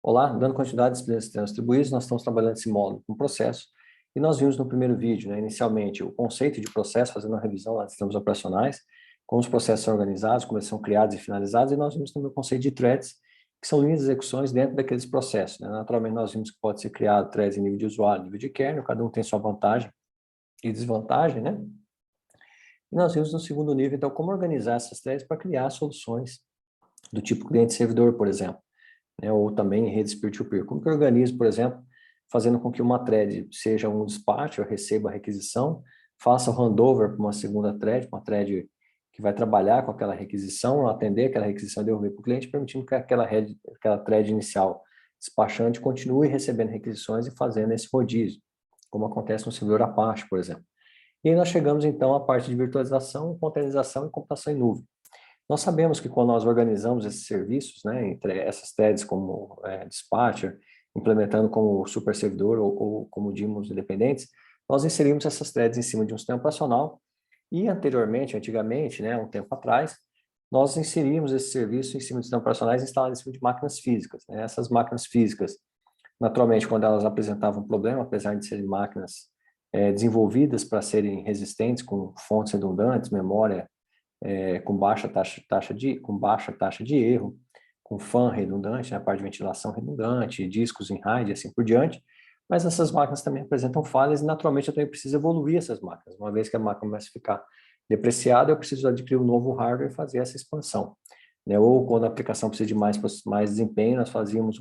Olá, dando continuidade às disciplinas de sistemas distribuídos, nós estamos trabalhando esse módulo com processo, e nós vimos no primeiro vídeo, inicialmente, o conceito de processo, fazendo uma revisão lá de sistemas operacionais, como os processos são organizados, como eles são criados e finalizados, e nós vimos também o conceito de threads, que são linhas de execuções dentro daqueles processos. Naturalmente, nós vimos que pode ser criado threads em nível de usuário, nível de kernel, cada um tem sua vantagem e desvantagem, né? E nós vimos no segundo nível, então, como organizar essas threads para criar soluções do tipo cliente-servidor, por exemplo, ou também em redes peer-to-peer. Como que eu organizo, por exemplo, fazendo com que uma thread seja um dispatcher, receba a requisição, faça o handover para uma segunda thread, uma thread que vai trabalhar com aquela requisição, atender aquela requisição e devolver para o cliente, permitindo que aquela thread inicial despachante continue recebendo requisições e fazendo esse rodízio, como acontece no servidor Apache, por exemplo. E aí nós chegamos, então, à parte de virtualização, containerização e computação em nuvem. Nós sabemos que quando nós organizamos esses serviços, entre essas threads como dispatcher, implementando como super servidor ou como daemons independentes, nós inserimos essas threads em cima de um sistema operacional e antigamente, um tempo atrás, nós inserimos esse serviço em cima de sistemas operacionais instalados em cima de máquinas físicas. Essas máquinas físicas, naturalmente, quando elas apresentavam um problema, apesar de serem máquinas desenvolvidas para serem resistentes, com fontes redundantes, memória com baixa taxa de erro, com fan redundante, a parte de ventilação redundante, discos em RAID e assim por diante, mas essas máquinas também apresentam falhas e naturalmente eu também preciso evoluir essas máquinas. Uma vez que a máquina começa a ficar depreciada, eu preciso adquirir um novo hardware e fazer essa expansão. Ou quando a aplicação precisa de mais desempenho, nós fazíamos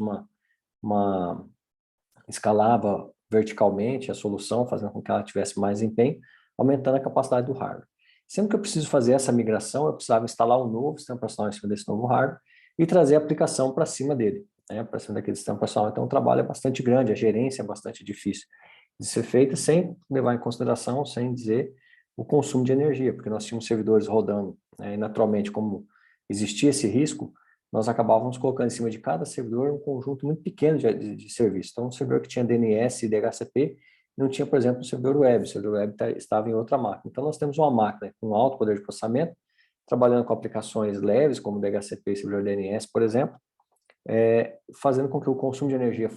escalava verticalmente a solução, fazendo com que ela tivesse mais desempenho, aumentando a capacidade do hardware. Sempre que eu preciso fazer essa migração, eu precisava instalar um novo sistema operacional em cima desse novo hardware e trazer a aplicação para cima dele, para cima daquele sistema operacional. Então, o trabalho é bastante grande, a gerência é bastante difícil de ser feita, sem levar em consideração, sem dizer o consumo de energia, porque nós tínhamos servidores rodando, e naturalmente, como existia esse risco, nós acabávamos colocando em cima de cada servidor um conjunto muito pequeno de serviços. Então, um servidor que tinha DNS e DHCP não tinha, por exemplo, um servidor web. O servidor web estava em outra máquina. Então, nós temos uma máquina com alto poder de processamento, trabalhando com aplicações leves, como DHCP e servidor DNS, por exemplo, fazendo com que o consumo de energia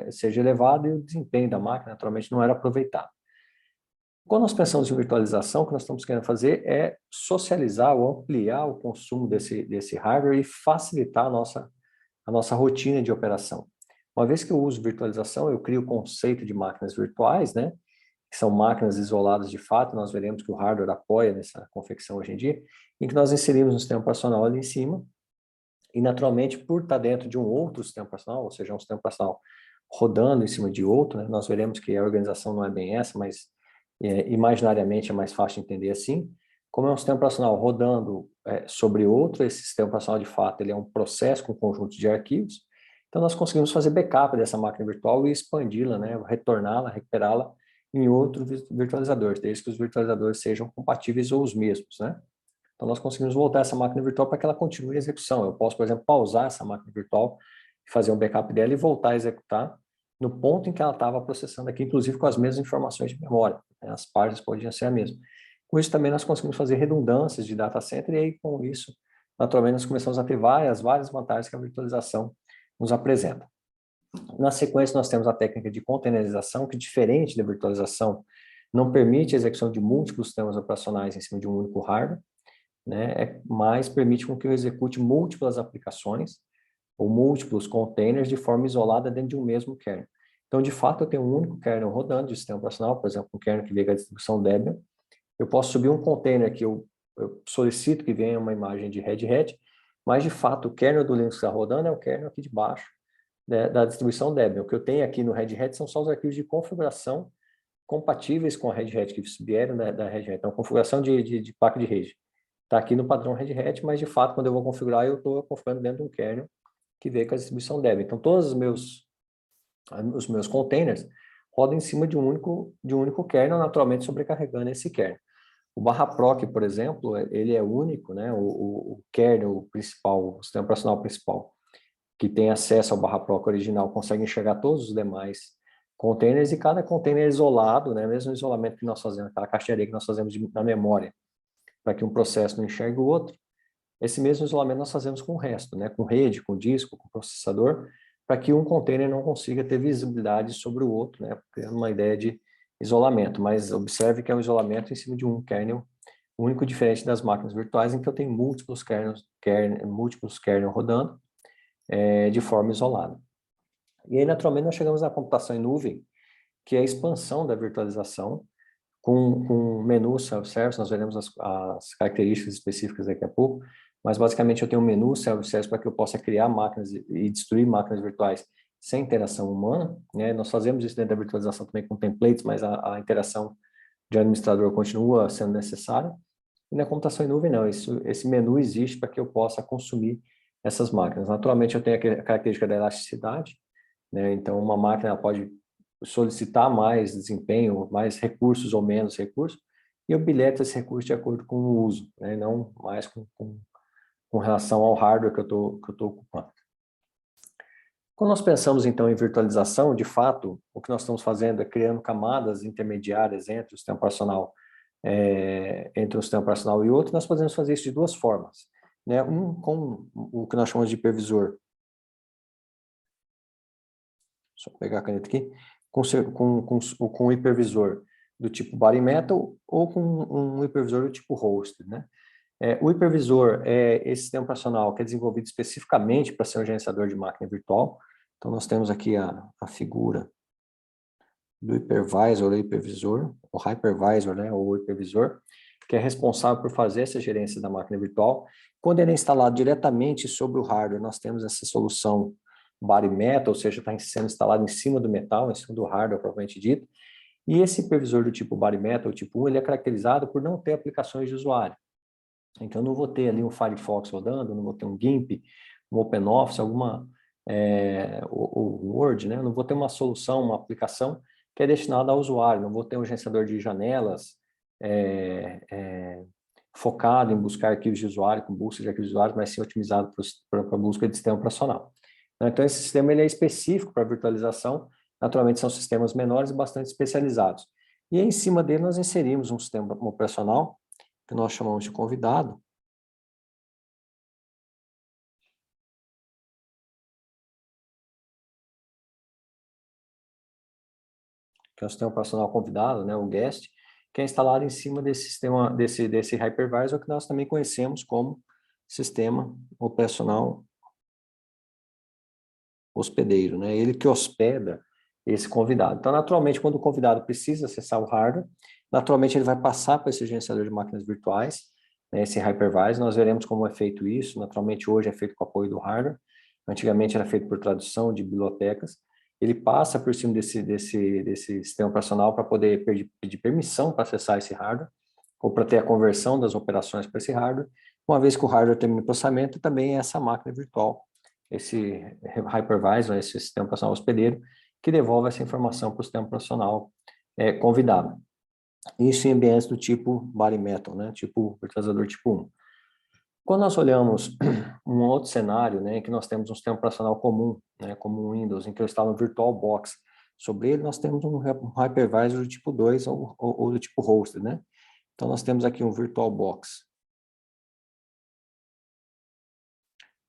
seja elevado e o desempenho da máquina, naturalmente, não era aproveitado. Quando nós pensamos em virtualização, o que nós estamos querendo fazer é socializar ou ampliar o consumo desse hardware e facilitar a nossa rotina de operação. Uma vez que eu uso virtualização, eu crio o conceito de máquinas virtuais, que são máquinas isoladas de fato, nós veremos que o hardware apoia nessa confecção hoje em dia, em que nós inserimos um sistema operacional ali em cima, e naturalmente, por estar dentro de um outro sistema operacional, ou seja, um sistema operacional rodando em cima de outro, nós veremos que a organização não é bem essa, mas imaginariamente é mais fácil de entender assim. Como é um sistema operacional rodando sobre outro, esse sistema operacional de fato ele é um processo com conjuntos de arquivos, então nós conseguimos fazer backup dessa máquina virtual e expandi-la, retorná-la, recuperá-la em outro virtualizador, desde que os virtualizadores sejam compatíveis ou os mesmos, Então nós conseguimos voltar essa máquina virtual para que ela continue a execução. Eu posso, por exemplo, pausar essa máquina virtual, fazer um backup dela e voltar a executar no ponto em que ela estava processando aqui, inclusive com as mesmas informações de memória. As partes podiam ser a mesma. Com isso também nós conseguimos fazer redundâncias de data center e aí com isso, naturalmente, nós começamos a ter várias vantagens que a virtualização nos apresenta. Na sequência, nós temos a técnica de containerização, que diferente da virtualização, não permite a execução de múltiplos sistemas operacionais em cima de um único hardware, mas permite com que eu execute múltiplas aplicações ou múltiplos containers de forma isolada dentro de um mesmo kernel. Então, de fato, eu tenho um único kernel rodando de sistema operacional, por exemplo, um kernel que veio da distribuição Debian. Eu posso subir um container que eu solicito que venha uma imagem de Red Hat, mas, de fato, o kernel do Linux que está rodando é o kernel aqui de baixo da distribuição Debian. O que eu tenho aqui no Red Hat são só os arquivos de configuração compatíveis com a Red Hat, que vieram da Red Hat. Então, configuração de placa de rede. Está aqui no padrão Red Hat, mas, de fato, quando eu vou configurar, eu estou configurando dentro de um kernel que veio com a distribuição Debian. Então, todos os meus containers rodam em cima de um único kernel, naturalmente sobrecarregando esse kernel. O /proc, por exemplo, ele é único, o kernel principal, o sistema operacional principal, que tem acesso ao /proc original, consegue enxergar todos os demais containers e cada container é isolado, mesmo o isolamento que nós fazemos, aquela caixinha que nós fazemos na memória, para que um processo não enxergue o outro. Esse mesmo isolamento nós fazemos com o resto, com rede, com disco, com processador, para que um container não consiga ter visibilidade sobre o outro, né, criando uma ideia de isolamento. Mas observe que é um isolamento em cima de um kernel único, diferente das máquinas virtuais, em que eu tenho múltiplos kernels rodando de forma isolada. E aí, naturalmente, nós chegamos à computação em nuvem, que é a expansão da virtualização, com menu self-service. Nós veremos as características específicas daqui a pouco, mas basicamente eu tenho um menu self-service para que eu possa criar máquinas e destruir máquinas virtuais sem interação humana, né? Nós fazemos isso dentro da virtualização também com templates, mas a interação de administrador continua sendo necessária. E na computação em nuvem, não. Esse menu existe para que eu possa consumir essas máquinas. Naturalmente, eu tenho a característica da elasticidade, né? Então, uma máquina pode solicitar mais desempenho, mais recursos ou menos recursos, e eu bilheto esse recurso de acordo com o uso, né? Não mais com relação ao hardware que eu tô ocupando. Quando nós pensamos, então, em virtualização, de fato, o que nós estamos fazendo é criando camadas intermediárias entre o sistema operacional, entre um sistema operacional e outro. Nós podemos fazer isso de duas formas, né? Um com o que nós chamamos de hipervisor. Só pegar a caneta aqui. Com um hipervisor do tipo Bare Metal ou com um hipervisor do tipo Hosted, né? O hipervisor é esse sistema operacional que é desenvolvido especificamente para ser um gerenciador de máquina virtual. Então, nós temos aqui a figura do hypervisor ou hipervisor, o hypervisor, né, ou hipervisor, que é responsável por fazer essa gerência da máquina virtual. Quando ele é instalado diretamente sobre o hardware, nós temos essa solução Bare Metal, ou seja, está sendo instalado em cima do metal, em cima do hardware propriamente dito. E esse hipervisor do tipo Bare Metal, tipo 1, ele é caracterizado por não ter aplicações de usuário. Então, eu não vou ter ali um Firefox rodando, não vou ter um GIMP, um OpenOffice, o Word, né? Eu não vou ter uma solução, uma aplicação que é destinada ao usuário, não vou ter um gerenciador de janelas focado em buscar arquivos de usuário, com busca de arquivos de usuário, mas sim otimizado para a busca de sistema operacional. Então, esse sistema ele é específico para virtualização, naturalmente são sistemas menores e bastante especializados. E em cima dele nós inserimos um sistema operacional que nós chamamos de convidado, que é o sistema operacional convidado, né, o guest, que é instalado em cima desse sistema, desse hypervisor, que nós também conhecemos como sistema operacional hospedeiro, né? Ele que hospeda esse convidado. Então, naturalmente, quando o convidado precisa acessar o hardware, naturalmente ele vai passar para esse gerenciador de máquinas virtuais, né, esse hypervisor. Nós veremos como é feito isso. Naturalmente, hoje é feito com apoio do hardware. Antigamente era feito por tradução de bibliotecas. Ele passa por cima desse sistema operacional para poder pedir permissão para acessar esse hardware, ou para ter a conversão das operações para esse hardware. Uma vez que o hardware termina o processamento, também é essa máquina virtual, esse hypervisor, esse sistema operacional hospedeiro, que devolve essa informação para o sistema operacional convidado. Isso em ambientes do tipo Bare Metal, né? Tipo virtualizador tipo 1. Quando nós olhamos um outro cenário, né, em que nós temos um sistema operacional comum, né, como o Windows, em que eu instalo um VirtualBox, sobre ele nós temos um hypervisor do tipo 2 ou do tipo hosted, né? Então nós temos aqui um VirtualBox,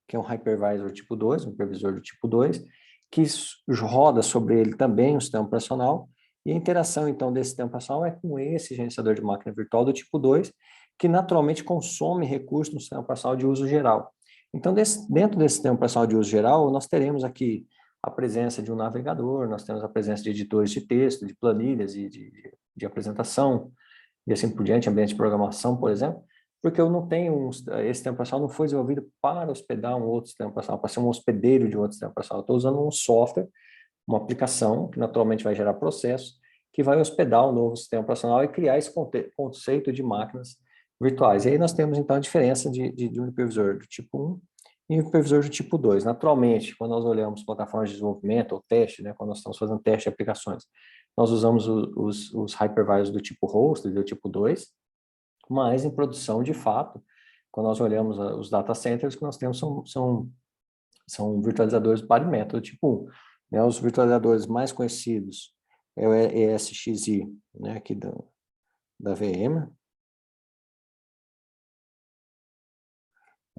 que é um hypervisor tipo 2, um hipervisor do tipo 2, que roda sobre ele também um sistema operacional, e a interação, então, desse sistema operacional é com esse gerenciador de máquina virtual do tipo 2, que naturalmente consome recursos no sistema operacional de uso geral. Então, dentro desse sistema operacional de uso geral, nós teremos aqui a presença de um navegador, nós temos a presença de editores de texto, de planilhas e de apresentação, e assim por diante, ambiente de programação, por exemplo, porque eu não tenho esse sistema operacional não foi desenvolvido para hospedar um outro sistema operacional, para ser um hospedeiro de um outro sistema operacional. Eu estou usando um software, uma aplicação, que naturalmente vai gerar processos, que vai hospedar um novo sistema operacional e criar esse conceito de máquinas virtuais. E aí nós temos, então, a diferença de um hipervisor do tipo 1 e um hipervisor do tipo 2. Naturalmente, quando nós olhamos plataformas de desenvolvimento ou teste, né, quando nós estamos fazendo teste de aplicações, nós usamos os hypervisors do tipo host, do tipo 2, mas em produção, de fato, quando nós olhamos os data centers, que nós temos são virtualizadores Bare Metal do tipo 1. Né? Os virtualizadores mais conhecidos é o ESXi, né, aqui da VMware.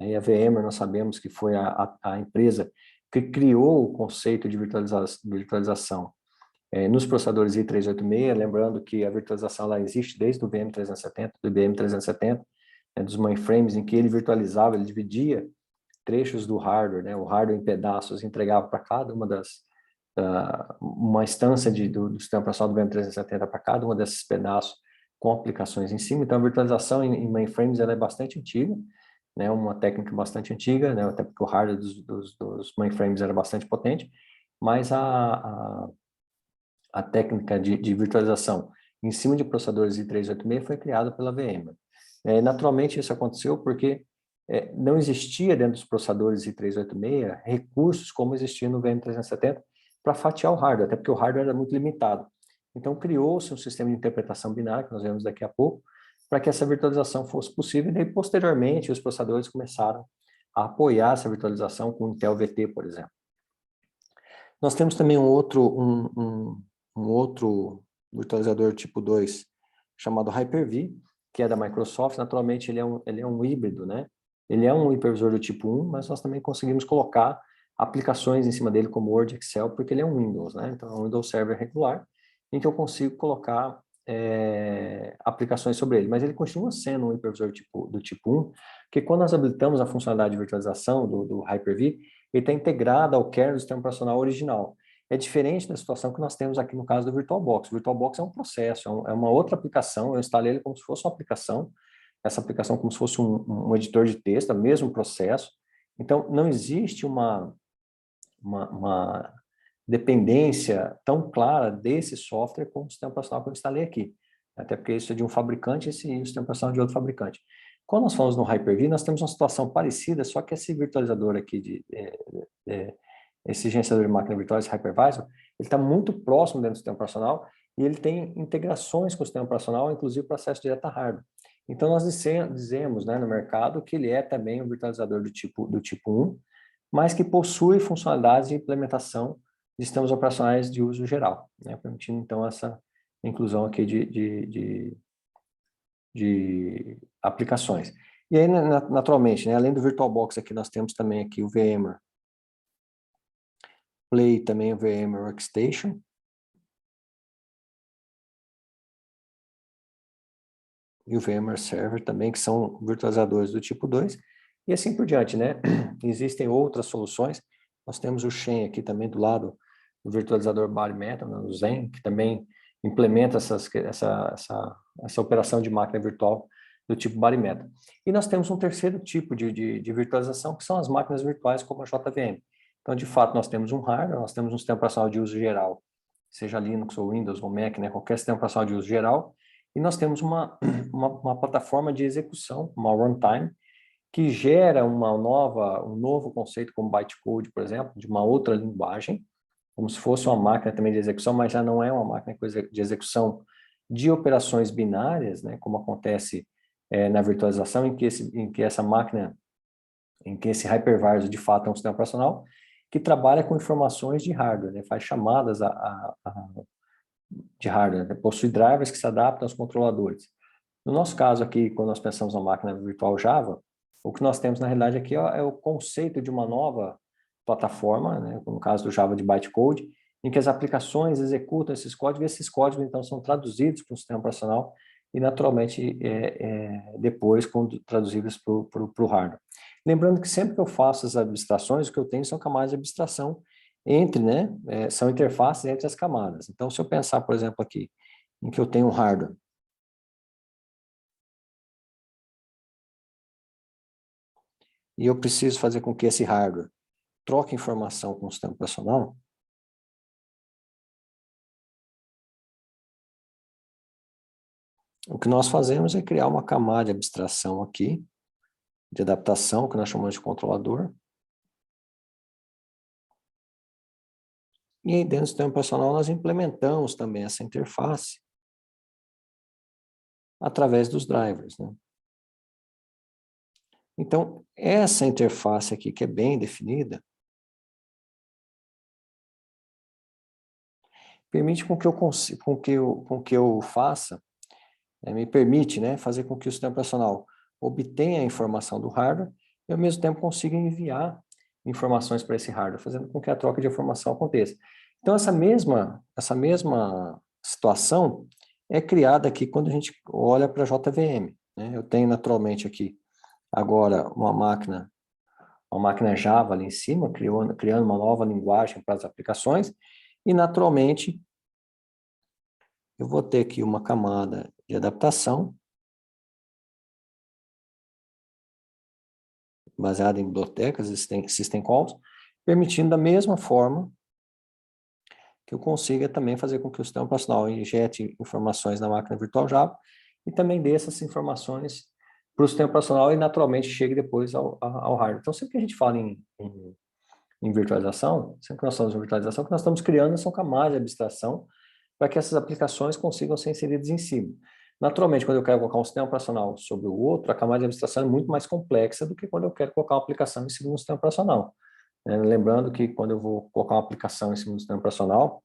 E a VMware, nós sabemos que foi a empresa que criou o conceito de virtualização nos processadores i386, lembrando que a virtualização lá existe desde o VM370, do IBM 370, dos mainframes, em que ele virtualizava, ele dividia trechos do hardware, né, o hardware em pedaços, entregava para cada uma uma instância do sistema operacional do VM370 para cada uma desses pedaços com aplicações em cima. Então, a virtualização em mainframes ela é bastante antiga, né, uma técnica bastante antiga, né, até porque o hardware dos mainframes era bastante potente, mas a técnica de virtualização em cima de processadores i386 foi criada pela VMware. Naturalmente, isso aconteceu porque não existia dentro dos processadores i386 recursos como existia no VM370 para fatiar o hardware, até porque o hardware era muito limitado. Então, criou-se um sistema de interpretação binária, que nós vemos daqui a pouco, para que essa virtualização fosse possível, e daí, posteriormente, os processadores começaram a apoiar essa virtualização com o Intel VT, por exemplo. Nós temos também um outro virtualizador tipo 2, chamado Hyper-V, que é da Microsoft. Naturalmente, ele é um híbrido, né? Ele é um hipervisor do tipo 1, mas nós também conseguimos colocar aplicações em cima dele, como Word, Excel, porque ele é um Windows, né? Então, é um Windows Server regular, em que eu consigo colocar aplicações sobre ele. Mas ele continua sendo um hipervisor do tipo 1, porque quando nós habilitamos a funcionalidade de virtualização do Hyper-V, ele está integrado ao kernel do sistema operacional original. É diferente da situação que nós temos aqui no caso do VirtualBox. O VirtualBox é um processo, é uma outra aplicação, eu instalei ele como se fosse uma aplicação, essa aplicação como se fosse um editor de texto, é o mesmo processo. Então, não existe uma dependência tão clara desse software como o sistema operacional que eu instalei aqui. Até porque isso é de um fabricante e o sistema operacional de outro fabricante. Quando nós falamos no Hyper-V, nós temos uma situação parecida, só que esse virtualizador aqui, esse gerenciador de máquina virtual, esse hypervisor, ele está muito próximo dentro do sistema operacional e ele tem integrações com o sistema operacional, inclusive para acesso direto a hardware. Então, nós dizemos, né, no mercado que ele é também um virtualizador do tipo 1, mas que possui funcionalidades de implementação de sistemas operacionais de uso geral, né, permitindo, então, essa inclusão aqui de aplicações. E aí, naturalmente, né, além do VirtualBox aqui, nós temos também aqui o VMware Play, também o VMware Workstation. E o VMware Server também, que são virtualizadores do tipo 2. E assim por diante, né? Existem outras soluções. Nós temos o Xen aqui também do lado do virtualizador Bare Metal, né, o Zen, que também implementa essa operação de máquina virtual do tipo Bare Metal. E nós temos um terceiro tipo de virtualização, que são as máquinas virtuais como a JVM. Então, de fato, nós temos um hardware, nós temos um sistema operacional de uso geral, seja Linux ou Windows ou Mac, né, qualquer sistema operacional de uso geral, e nós temos uma plataforma de execução, uma runtime, que gera um novo conceito como bytecode, por exemplo, de uma outra linguagem, como se fosse uma máquina também de execução, mas já não é uma máquina de execução de operações binárias, né, como acontece na virtualização, em que essa máquina, em que esse hypervisor de fato é um sistema operacional, que trabalha com informações de hardware, né, faz chamadas de hardware, né, possui drivers que se adaptam aos controladores. No nosso caso aqui, quando nós pensamos na máquina virtual Java, o que nós temos na realidade aqui é o conceito de uma nova plataforma, né, no caso do Java de bytecode, em que as aplicações executam esses códigos, e esses códigos então são traduzidos para o sistema operacional e naturalmente depois traduzidos para o hardware. Lembrando que sempre que eu faço as abstrações, o que eu tenho são camadas de abstração entre, né, são interfaces entre as camadas. Então, se eu pensar, por exemplo, aqui, em que eu tenho um hardware, e eu preciso fazer com que esse hardware troque informação com o sistema operacional, o que nós fazemos é criar uma camada de abstração aqui, de adaptação, que nós chamamos de controlador. E aí dentro do sistema operacional nós implementamos também essa interface através dos drivers, né? Então, essa interface aqui, que é bem definida, permite com que eu faça, me permite, né, fazer com que o sistema operacional obtenha a informação do hardware e ao mesmo tempo consiga enviar informações para esse hardware, fazendo com que a troca de informação aconteça. Então, essa mesma situação é criada aqui quando a gente olha para a JVM, né? Eu tenho naturalmente aqui agora uma máquina Java ali em cima, criando uma nova linguagem para as aplicações, e naturalmente eu vou ter aqui uma camada de adaptação, baseada em bibliotecas, system calls, permitindo da mesma forma que eu consiga também fazer com que o sistema operacional injete informações na máquina virtual Java e também dê essas informações para o sistema operacional e naturalmente chegue depois ao hardware. Então, sempre que a gente fala em virtualização, sempre que nós estamos em virtualização, o que nós estamos criando são camadas de abstração para que essas aplicações consigam ser inseridas em cima. Naturalmente, quando eu quero colocar um sistema operacional sobre o outro, a camada de abstração é muito mais complexa do que quando eu quero colocar uma aplicação em cima de um sistema operacional. Lembrando que quando eu vou colocar uma aplicação em cima do sistema operacional,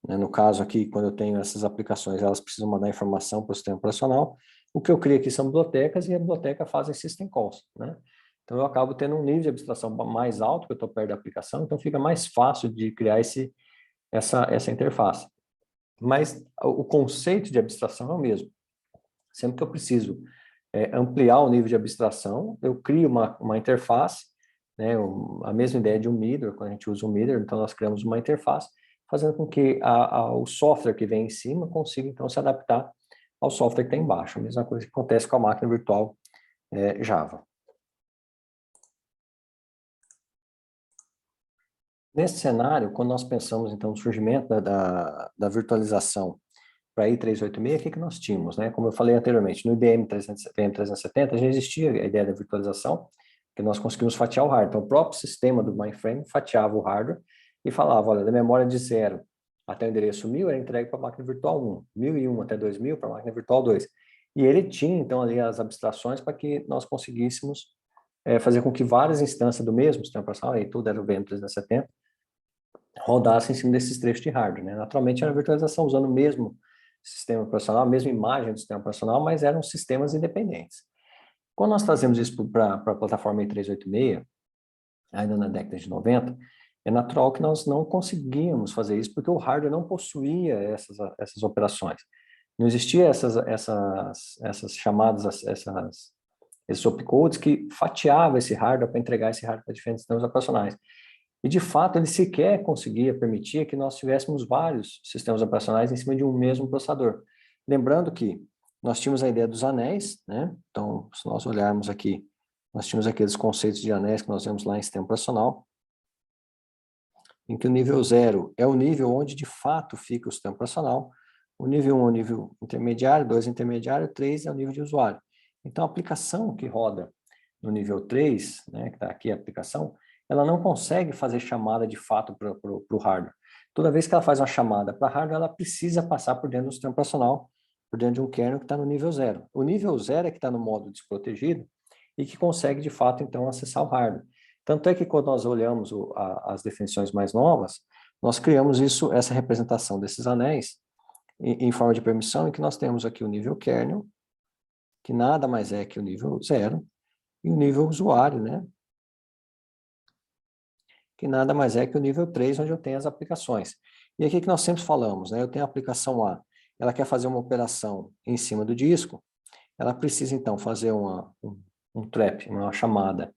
no caso aqui, quando eu tenho essas aplicações, elas precisam mandar informação para o sistema operacional, o que eu crio aqui são bibliotecas e a biblioteca fazem system calls, né? Então eu acabo tendo um nível de abstração mais alto, porque eu estou perto da aplicação, então fica mais fácil de criar essa interface. Mas o conceito de abstração é o mesmo. Sempre que eu preciso ampliar o nível de abstração, eu crio uma interface, né, a mesma ideia de um middleware, quando a gente usa um middleware, então nós criamos uma interface, fazendo com que o software que vem em cima consiga, então, se adaptar ao software que está embaixo. A mesma coisa que acontece com a máquina virtual Java. Nesse cenário, quando nós pensamos, então, no surgimento da virtualização para a i386, o que nós tínhamos, né? Como eu falei anteriormente, no IBM 370 já existia a ideia da virtualização, que nós conseguimos fatiar o hardware. Então, o próprio sistema do mainframe fatiava o hardware e falava, olha, da memória de 0 até o endereço 1000 era entregue para a máquina virtual 1, 1001 até 2000 para a máquina virtual 2. E ele tinha, então, ali as abstrações para que nós conseguíssemos fazer com que várias instâncias do mesmo sistema operacional, aí tudo era o IBM 370, rodassem em cima desses trechos de hardware, né? Naturalmente, era a virtualização usando o mesmo sistema operacional, a mesma imagem do sistema operacional, mas eram sistemas independentes. Quando nós trazemos isso para a plataforma i386, ainda na década de 90, é natural que nós não conseguíamos fazer isso, porque o hardware não possuía essas operações. Não existia essas chamadas, esses opcodes que fatiavam esse hardware para entregar esse hardware para diferentes sistemas operacionais. E, de fato, ele sequer conseguia permitir que nós tivéssemos vários sistemas operacionais em cima de um mesmo processador. Lembrando que nós tínhamos a ideia dos anéis, né? Então, se nós olharmos aqui, nós tínhamos aqueles conceitos de anéis que nós vemos lá em sistema operacional, em que o nível 0 é o nível onde, de fato, fica o sistema operacional, o nível 1 é o nível intermediário, 2 é intermediário, 3 é o nível de usuário. Então, a aplicação que roda no nível 3, né, que está aqui a aplicação, ela não consegue fazer chamada de fato para o hardware. Toda vez que ela faz uma chamada para hardware, ela precisa passar por dentro do sistema operacional, por dentro de um kernel que está no nível 0. O nível 0 é que está no modo desprotegido e que consegue, de fato, então, acessar o hardware. Tanto é que quando nós olhamos as definições mais novas, nós criamos essa representação desses anéis em forma de permissão, em que nós temos aqui o nível kernel, que nada mais é que o nível 0, e o nível usuário, né? Que nada mais é que o nível 3, onde eu tenho as aplicações. E aqui que nós sempre falamos, né? Eu tenho a aplicação A, ela quer fazer uma operação em cima do disco, ela precisa, então, fazer um trap, uma chamada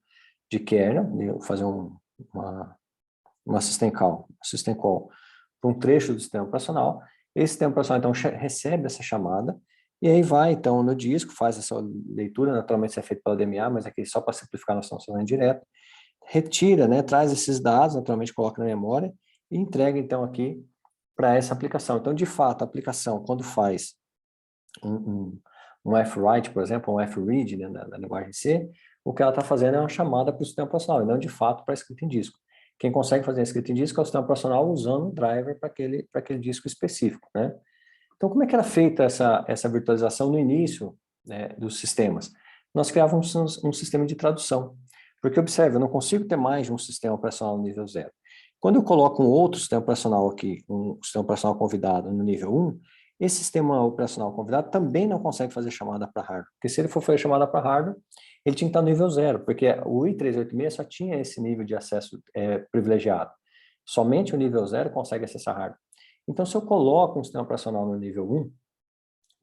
de kernel, fazer uma system call para um trecho do sistema operacional. Esse sistema operacional, então, recebe essa chamada, e aí vai, então, no disco, faz essa leitura, naturalmente isso é feito pela DMA, mas aqui só para simplificar, nós estamos fazendo direto, retira, né, traz esses dados, naturalmente coloca na memória, e entrega, então, aqui para essa aplicação. Então, de fato, a aplicação, quando faz um F-write, por exemplo, um F-read, né, na linguagem C, o que ela está fazendo é uma chamada para o sistema operacional, e não, de fato, para a escrita em disco. Quem consegue fazer a escrita em disco é o sistema operacional usando um driver para aquele disco específico, né? Então, como é que era feita essa virtualização no início, né, dos sistemas? Nós criávamos um sistema de tradução. Porque, observe, eu não consigo ter mais de um sistema operacional no nível 0. Quando eu coloco um outro sistema operacional aqui, um sistema operacional convidado no nível 1, esse sistema operacional convidado também não consegue fazer chamada para hardware. Porque se ele for fazer chamada para hardware, ele tinha que estar no nível 0, porque o i386 só tinha esse nível de acesso privilegiado. Somente o nível 0 consegue acessar hardware. Então, se eu coloco um sistema operacional no nível 1,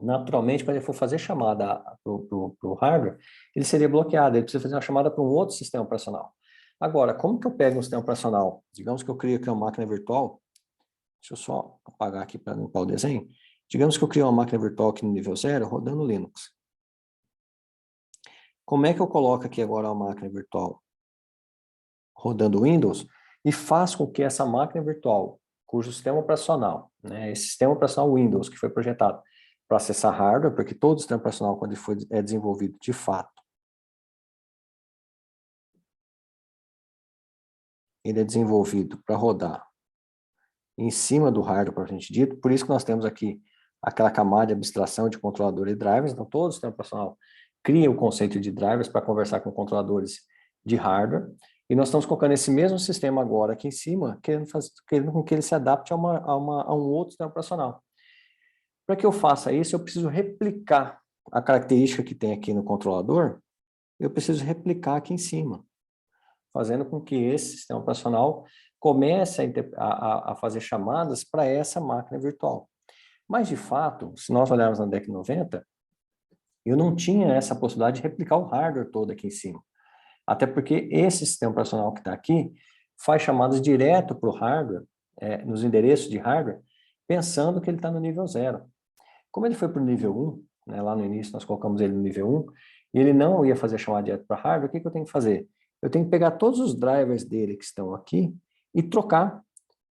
naturalmente, quando ele for fazer chamada para o hardware, ele seria bloqueado, ele precisa fazer uma chamada para um outro sistema operacional. Agora, como que eu pego um sistema operacional? Digamos que eu crio aqui uma máquina virtual, deixa eu só apagar aqui para limpar o desenho. Digamos que eu crio uma máquina virtual aqui no nível 0, rodando Linux. Como é que eu coloco aqui agora uma máquina virtual rodando Windows e faço com que essa máquina virtual, cujo sistema operacional, né, esse sistema operacional Windows que foi projetado para acessar hardware, porque todo sistema operacional, quando ele foi desenvolvido de fato, ele é desenvolvido para rodar em cima do hardware, propriamente dito. Por isso que nós temos aqui aquela camada de abstração de controlador e drivers. Então, todo sistema operacional cria o conceito de drivers para conversar com controladores de hardware. E nós estamos colocando esse mesmo sistema agora aqui em cima, querendo com que ele se adapte a um outro sistema operacional. Para que eu faça isso, eu preciso replicar a característica que tem aqui no controlador, eu preciso replicar aqui em cima, fazendo com que esse sistema operacional comece a fazer chamadas para essa máquina virtual. Mas, de fato, se nós olharmos na década de 90, eu não tinha essa possibilidade de replicar o hardware todo aqui em cima. Até porque esse sistema operacional que está aqui faz chamadas direto para o hardware, nos endereços de hardware, pensando que ele está no nível 0. Como ele foi para o nível 1, né, lá no início nós colocamos ele no nível 1, e ele não ia fazer chamada direto para hardware, o que eu tenho que fazer? Eu tenho que pegar todos os drivers dele que estão aqui e trocar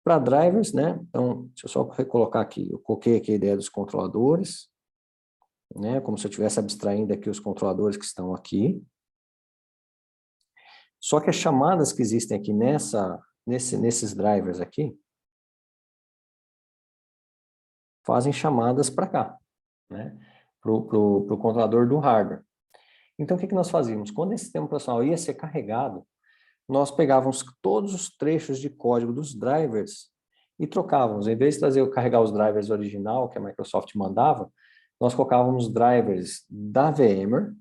para drivers, né? Então, deixa eu só recolocar aqui. Eu coloquei aqui a ideia dos controladores, né? Como se eu estivesse abstraindo aqui os controladores que estão aqui. Só que as chamadas que existem aqui nesses drivers aqui, fazem chamadas para cá, né? Para o controlador do hardware. Então, o que nós fazíamos? Quando esse sistema operacional ia ser carregado, nós pegávamos todos os trechos de código dos drivers e trocávamos. Em vez de carregar os drivers original que a Microsoft mandava, nós colocávamos drivers da VMware,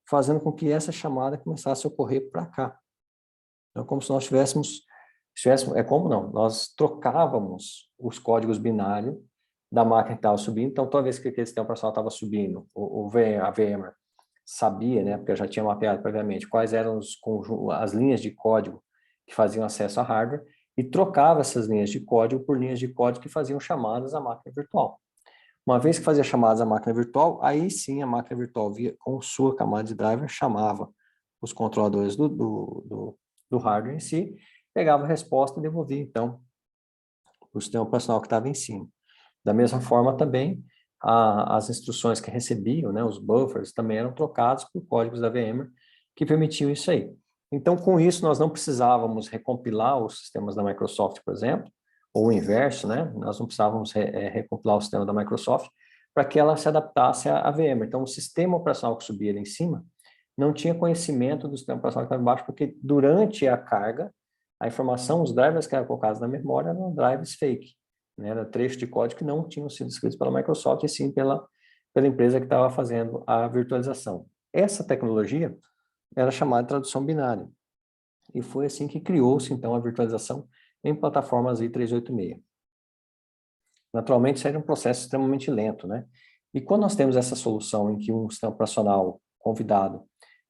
fazendo com que essa chamada começasse a ocorrer para cá. Então, como se nós tivéssemos, como não? Nós trocávamos os códigos binários da máquina que estava subindo. Então, toda vez que aquele sistema operacional estava subindo, a VMware sabia, né, porque eu já tinha mapeado previamente, quais eram as linhas de código que faziam acesso a hardware e trocava essas linhas de código por linhas de código que faziam chamadas à máquina virtual. Uma vez que fazia chamadas à máquina virtual, aí sim a máquina virtual, com sua camada de driver, chamava os controladores do hardware em si, pegava a resposta e devolvia, então, o sistema operacional que estava em cima. Da mesma forma, também, as instruções que recebiam, né, os buffers, também eram trocados por códigos da VMware que permitiam isso aí. Então, com isso, nós não precisávamos recompilar os sistemas da Microsoft, por exemplo, ou o inverso, né? Nós não precisávamos recompilar o sistema da Microsoft para que ela se adaptasse à VMware. Então, o sistema operacional que subia ali em cima não tinha conhecimento do sistema operacional que estava embaixo, porque durante a carga, a informação, os drivers que eram colocados na memória eram drivers fake, né? Era trecho de código que não tinham sido escritos pela Microsoft, e sim pela empresa que estava fazendo a virtualização. Essa tecnologia era chamada de tradução binária, e foi assim que criou-se, então, a virtualização em plataformas i386. Naturalmente, isso era um processo extremamente lento, né? E quando nós temos essa solução em que um sistema operacional convidado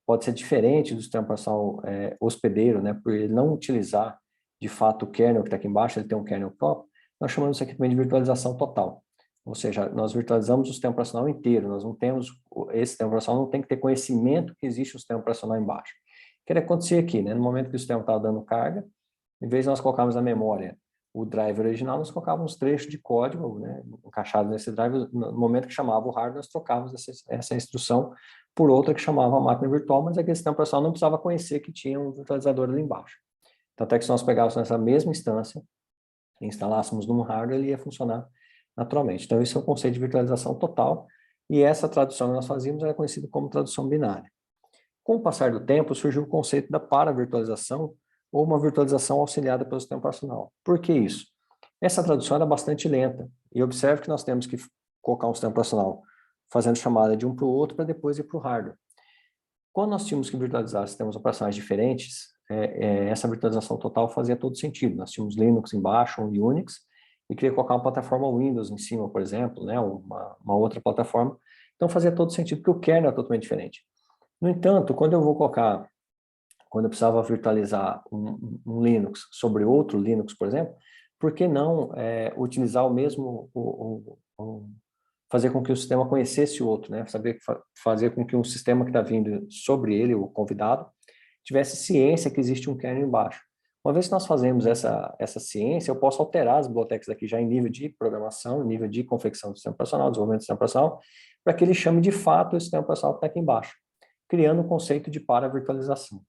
pode ser diferente do sistema operacional hospedeiro, né, por ele não utilizar, de fato, o kernel que está aqui embaixo, ele tem um kernel próprio, nós chamamos isso aqui também de virtualização total. Ou seja, nós virtualizamos o sistema operacional inteiro, nós não temos, esse sistema operacional não tem que ter conhecimento que existe um sistema operacional embaixo. O que acontecer aqui, né? No momento que o sistema estava dando carga, em vez de nós colocarmos na memória o driver original, nós colocávamos trechos de código, né, encaixado nesse driver. No momento que chamava o hardware, nós trocávamos essa instrução por outra que chamava a máquina virtual, mas aquele sistema operacional não precisava conhecer que tinha um virtualizador ali embaixo. Tanto é que se nós pegássemos essa mesma instância e instalássemos num hardware, ele ia funcionar naturalmente. Então, esse é o conceito de virtualização total, e essa tradução que nós fazíamos era conhecida como tradução binária. Com o passar do tempo, surgiu o conceito da paravirtualização, ou uma virtualização auxiliada pelo sistema operacional. Por que isso? Essa tradução era bastante lenta, e observe que nós temos que colocar um sistema operacional fazendo chamada de um para o outro para depois ir para o hardware. Quando nós tínhamos que virtualizar sistemas operacionais diferentes, essa virtualização total fazia todo sentido. Nós tínhamos Linux embaixo, um Unix, e queria colocar uma plataforma Windows em cima, por exemplo, né, uma outra plataforma. Então fazia todo sentido, porque o kernel é totalmente diferente. No entanto, quando eu precisava virtualizar um Linux sobre outro Linux, por exemplo, por que não utilizar o mesmo, fazer com que o sistema conhecesse o outro, né? Fazer com que um sistema que está vindo sobre ele, o convidado, tivesse ciência que existe um kernel embaixo. Uma vez que nós fazemos essa ciência, eu posso alterar as bibliotecas aqui já em nível de programação, nível de confecção do sistema operacional, desenvolvimento do sistema operacional, para que ele chame de fato o sistema operacional que está aqui embaixo, criando o conceito de para-virtualização.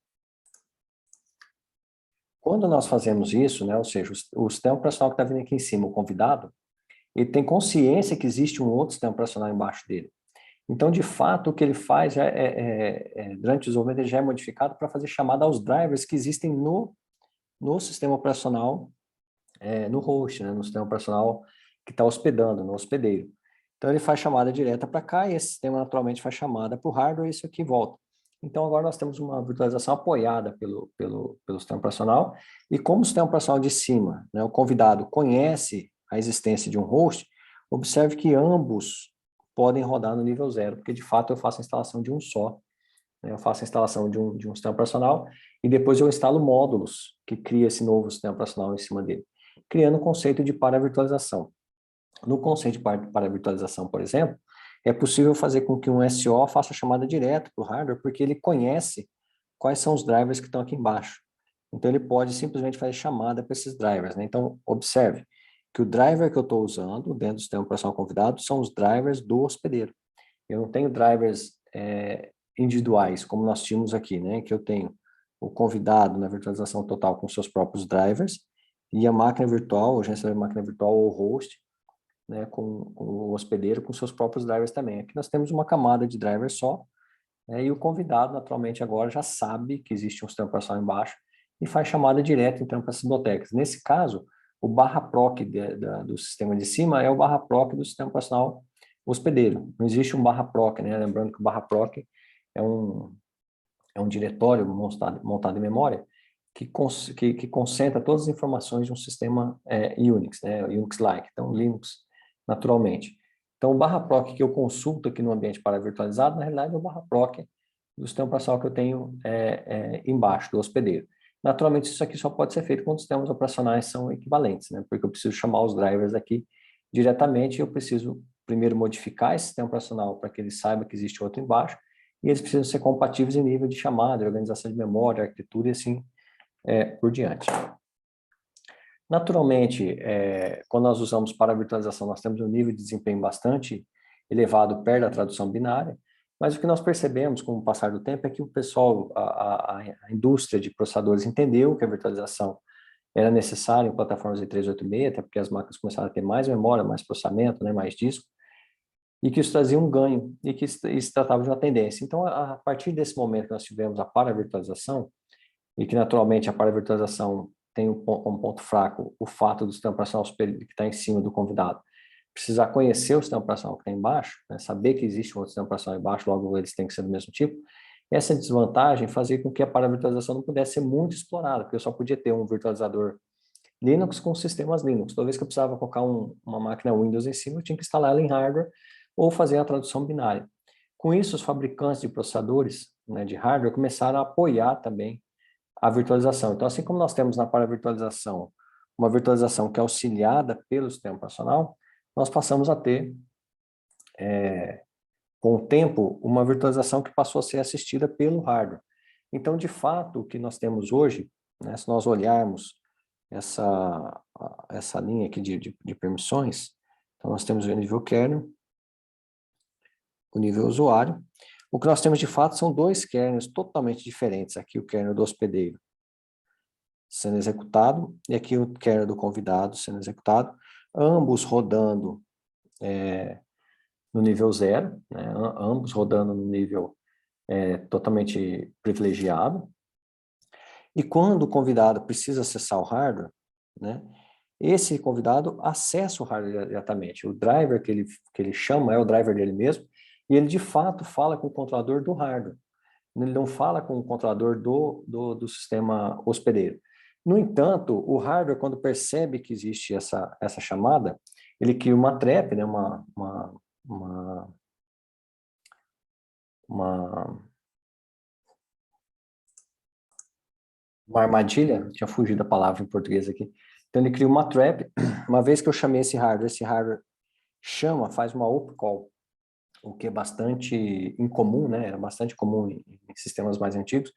Quando nós fazemos isso, né, ou seja, o sistema operacional que está vindo aqui em cima, o convidado, ele tem consciência que existe um outro sistema operacional embaixo dele. Então, de fato, o que ele faz durante o desenvolvimento, ele já é modificado para fazer chamada aos drivers que existem no sistema operacional, no host, né, no sistema operacional que está hospedando, no hospedeiro. Então, ele faz chamada direta para cá e esse sistema naturalmente faz chamada para o hardware e isso aqui volta. Então, agora nós temos uma virtualização apoiada pelo sistema operacional e como o sistema operacional de cima, né, o convidado conhece a existência de um host, observe que ambos podem rodar no nível 0, porque de fato eu faço a instalação de um só. Né, eu faço a instalação de um sistema operacional e depois eu instalo módulos que cria esse novo sistema operacional em cima dele, criando o conceito de para-virtualização. No conceito de para-virtualização, por exemplo, é possível fazer com que um SO faça chamada direto para o hardware, porque ele conhece quais são os drivers que estão aqui embaixo. Então, ele pode simplesmente fazer chamada para esses drivers, né? Então, observe que o driver que eu estou usando dentro do sistema operacional convidado são os drivers do hospedeiro. Eu não tenho drivers individuais, como nós tínhamos aqui, né? Que eu tenho o convidado na virtualização total com seus próprios drivers e a máquina virtual, o gerenciador de máquina virtual ou host, né, com o hospedeiro com seus próprios drivers também. Aqui nós temos uma camada de drivers só, né, e o convidado, naturalmente, agora já sabe que existe um sistema operacional embaixo e faz chamada direta, então, para as bibliotecas. Nesse caso, o /proc do sistema de cima é o /proc do sistema operacional hospedeiro. Não existe um /proc, né? Lembrando que o /proc é um diretório montado em memória que concentra todas as informações de um sistema Unix, né? Unix-like, então Linux naturalmente. Então, o /proc que eu consulto aqui no ambiente para-virtualizado, na realidade, é o /proc do sistema operacional que eu tenho embaixo do hospedeiro. Naturalmente, isso aqui só pode ser feito quando os sistemas operacionais são equivalentes, né? Porque eu preciso chamar os drivers aqui diretamente e eu preciso primeiro modificar esse sistema operacional para que ele saiba que existe outro embaixo e eles precisam ser compatíveis em nível de chamada, organização de memória, arquitetura e assim por diante. Naturalmente, quando nós usamos para virtualização, nós temos um nível de desempenho bastante elevado perto da tradução binária, mas o que nós percebemos com o passar do tempo é que o pessoal, a indústria de processadores entendeu que a virtualização era necessária em plataformas de 386, até porque as máquinas começaram a ter mais memória, mais processamento, né, mais disco, e que isso trazia um ganho, e que isso tratava de uma tendência. Então, a partir desse momento que nós tivemos a para-virtualização, e que naturalmente a para-virtualização tem como ponto fraco o fato do sistema operacional que está em cima do convidado precisar conhecer o sistema operacional que está embaixo, né, saber que existe um outro sistema operacional embaixo, logo eles têm que ser do mesmo tipo. Essa desvantagem fazia com que a para-virtualização não pudesse ser muito explorada, porque eu só podia ter um virtualizador Linux com sistemas Linux. Toda vez que eu precisava colocar uma máquina Windows em cima, eu tinha que instalar ela em hardware ou fazer a tradução binária. Com isso, os fabricantes de processadores, né, de hardware começaram a apoiar também a virtualização. Então, assim como nós temos na para-virtualização uma virtualização que é auxiliada pelo sistema operacional, nós passamos a ter, com o tempo, uma virtualização que passou a ser assistida pelo hardware. Então, de fato, o que nós temos hoje, né, se nós olharmos essa linha aqui de permissões, então nós temos o nível kernel, o nível usuário. O que nós temos de fato são dois kernels totalmente diferentes. Aqui o kernel do hospedeiro sendo executado e aqui o kernel do convidado sendo executado, ambos rodando no nível 0, né? Ambos rodando no nível totalmente privilegiado. E quando o convidado precisa acessar o hardware, né, esse convidado acessa o hardware diretamente. O driver que ele chama é o driver dele mesmo, e ele de fato fala com o controlador do hardware. ele não fala com o controlador do sistema hospedeiro. No entanto, o hardware, quando percebe que existe essa chamada, ele cria uma trap, né, uma armadilha, tinha fugido a palavra em português aqui. Então, ele cria uma trap. Uma vez que eu chamei esse hardware chama, faz uma op call, o que é bastante incomum, né? Era bastante comum em sistemas mais antigos.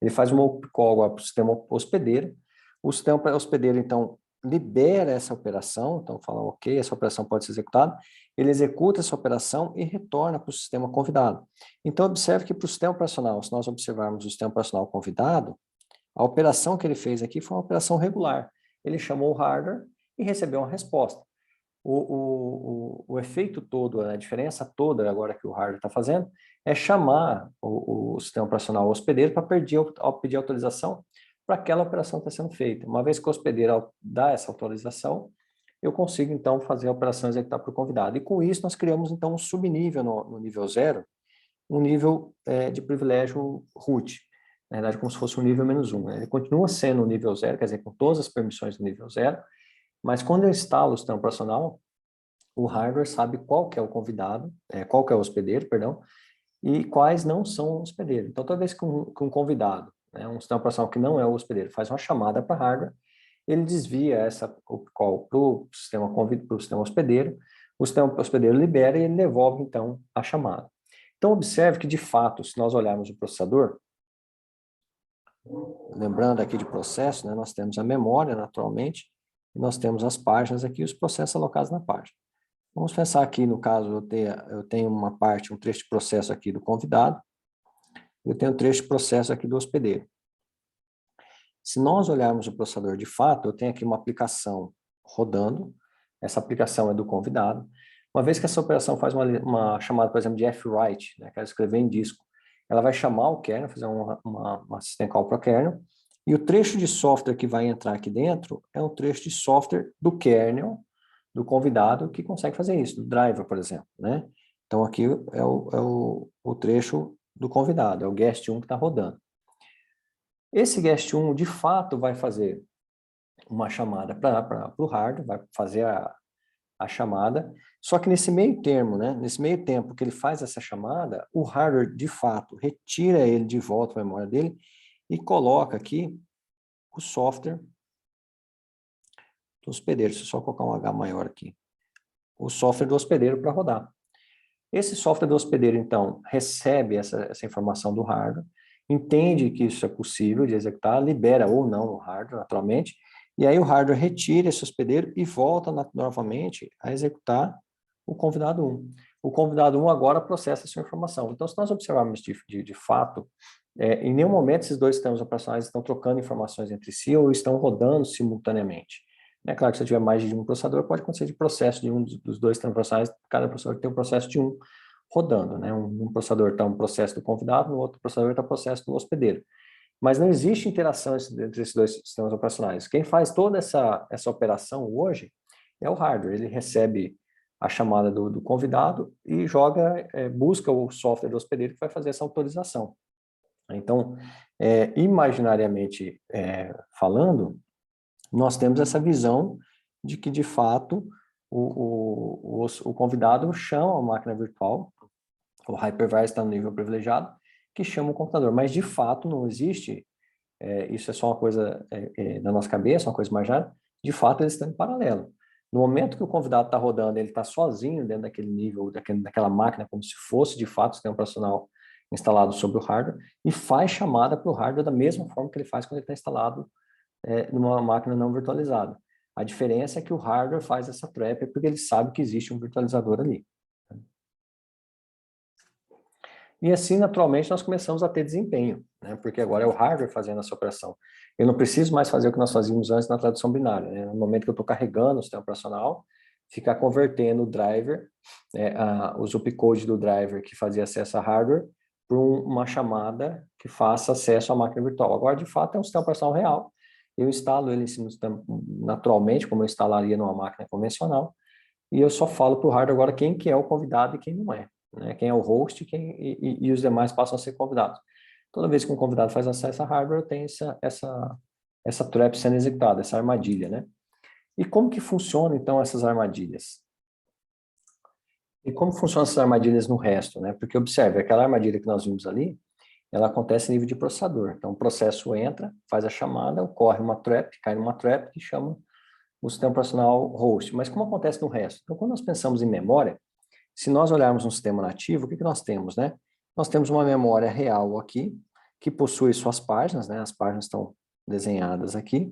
Ele faz uma op call agora para o sistema hospedeiro. O sistema hospedeiro, então, libera essa operação, então fala, ok, essa operação pode ser executada. Ele executa essa operação e retorna para o sistema convidado. Então, observe que para o sistema operacional, se nós observarmos o sistema operacional convidado, a operação que ele fez aqui foi uma operação regular. Ele chamou o hardware e recebeu uma resposta. O efeito todo, a diferença toda agora que o hardware está fazendo, é chamar o sistema operacional hospedeiro para pedir autorização para aquela operação que está sendo feita. Uma vez que o hospedeiro dá essa autorização, eu consigo então fazer a operação executar para o convidado. E com isso nós criamos então um subnível no nível 0, um nível de privilégio root. Na verdade, como se fosse um nível -1. Ele continua sendo o nível 0, quer dizer, com todas as permissões do nível 0, mas quando eu instalo o sistema operacional, o hardware sabe qual que é o convidado, qual que é o hospedeiro, perdão, e quais não são o hospedeiro. Então, toda vez que um convidado, né, um sistema operacional que não é o hospedeiro, faz uma chamada para hardware, ele desvia essa call para o sistema hospedeiro, o sistema hospedeiro libera e ele devolve, então, a chamada. Então, observe que, de fato, se nós olharmos o processador, lembrando aqui de processo, né, nós temos a memória, naturalmente, e nós temos as páginas aqui, os processos alocados na página. Vamos pensar aqui, no caso, eu tenho uma parte, um trecho de processo aqui do convidado, eu tenho um trecho de processo aqui do hospedeiro. Se nós olharmos o processador de fato, eu tenho aqui uma aplicação rodando, essa aplicação é do convidado. Uma vez que essa operação faz uma chamada, por exemplo, de fwrite, né, quero escrever em disco, ela vai chamar o kernel, fazer uma system call para o kernel, e o trecho de software que vai entrar aqui dentro é um trecho de software do kernel, do convidado, que consegue fazer isso, do driver, por exemplo, né? Então, aqui é o trecho do convidado, é o guest1 que está rodando. Esse guest1, de fato, vai fazer uma chamada para o hardware, vai fazer a chamada, só que nesse meio termo, né, nesse meio tempo que ele faz essa chamada, o hardware, de fato, retira ele de volta à memória dele e coloca aqui o software do hospedeiro. Deixa eu só colocar um H maior aqui. O software do hospedeiro para rodar. Esse software do hospedeiro, então, recebe essa informação do hardware, entende que isso é possível de executar, libera ou não o hardware, naturalmente, e aí o hardware retira esse hospedeiro e volta novamente a executar o convidado 1. O convidado 1 agora processa essa informação. Então, se nós observarmos de fato, em nenhum momento esses dois sistemas operacionais estão trocando informações entre si ou estão rodando simultaneamente. É claro que se eu tiver mais de um processador, pode acontecer de processo de um dos dois sistemas operacionais, cada processador tem um processo de um rodando, né? Um processador está um processo do convidado, no outro processador está o processo do hospedeiro. Mas não existe interação entre esses dois sistemas operacionais. Quem faz toda essa operação hoje é o hardware. Ele recebe a chamada do convidado e busca o software do hospedeiro que vai fazer essa autorização. Então, imaginariamente falando, nós temos essa visão de que, de fato, o convidado chama a máquina virtual, o hypervisor está no nível privilegiado, que chama o computador, mas de fato não existe, isso é só uma coisa da nossa cabeça, uma coisa imaginária, de fato eles estão em paralelo. No momento que o convidado está rodando, ele está sozinho dentro daquele nível, daquela máquina, como se fosse de fato o sistema operacional instalado sobre o hardware, e faz chamada para o hardware da mesma forma que ele faz quando ele está instalado numa máquina não virtualizada. A diferença é que o hardware faz essa trap porque ele sabe que existe um virtualizador ali. E assim, naturalmente, nós começamos a ter desempenho, né? Porque agora é o hardware fazendo essa operação. Eu não preciso mais fazer o que nós fazíamos antes na tradução binária, né? No momento que eu estou carregando o sistema operacional, ficar convertendo o driver, os opcode do driver que fazia acesso a hardware, para uma chamada que faça acesso à máquina virtual. Agora, de fato, é um sistema operacional real. Eu instalo ele em cima do sistema naturalmente, como eu instalaria numa máquina convencional, e eu só falo para o hardware agora quem que é o convidado e quem não é, né? Quem é o host e os demais passam a ser convidados. Toda vez que um convidado faz acesso a hardware, eu tenho essa trap sendo executada, essa armadilha, né? E como que funcionam, então, essas armadilhas? E como funcionam essas armadilhas no resto, né? Porque, observe, aquela armadilha que nós vimos ali, ela acontece em nível de processador. Então, o processo entra, faz a chamada, ocorre uma trap, cai numa trap que chama o sistema operacional host. Mas como acontece no resto? Então, quando nós pensamos em memória, se nós olharmos um sistema nativo, o que nós temos, né? Nós temos uma memória real aqui, que possui suas páginas, né? As páginas estão desenhadas aqui.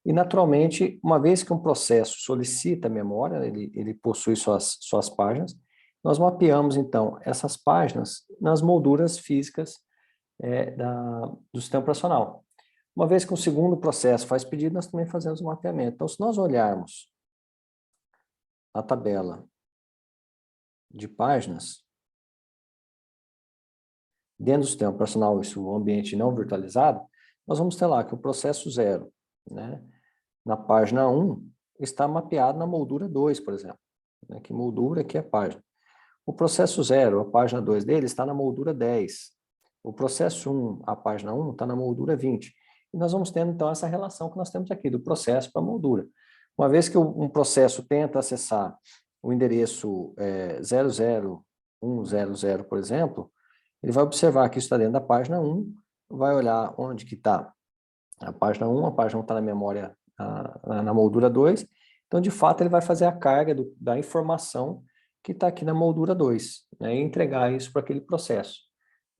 E, naturalmente, uma vez que um processo solicita memória, ele possui suas páginas, nós mapeamos, então, essas páginas nas molduras físicas do sistema operacional. Uma vez que o segundo processo faz pedido, nós também fazemos o mapeamento. Então, se nós olharmos a tabela de páginas, dentro do sistema operacional, isso o ambiente não virtualizado, nós vamos ter lá que o processo 0, né, na página 1, está mapeado na moldura 2, por exemplo. Né, que moldura aqui é a página. O processo 0, a página 2 dele, está na moldura 10. O processo 1, a página 1, está na moldura 20. E nós vamos tendo, então, essa relação que nós temos aqui, do processo para a moldura. Uma vez que um processo tenta acessar o endereço 00100, por exemplo, ele vai observar que isso está dentro da página 1, vai olhar onde que está a página 1 está na memória, na moldura 2, então, de fato, ele vai fazer a carga da informação que está aqui na moldura 2, né, e entregar isso para aquele processo,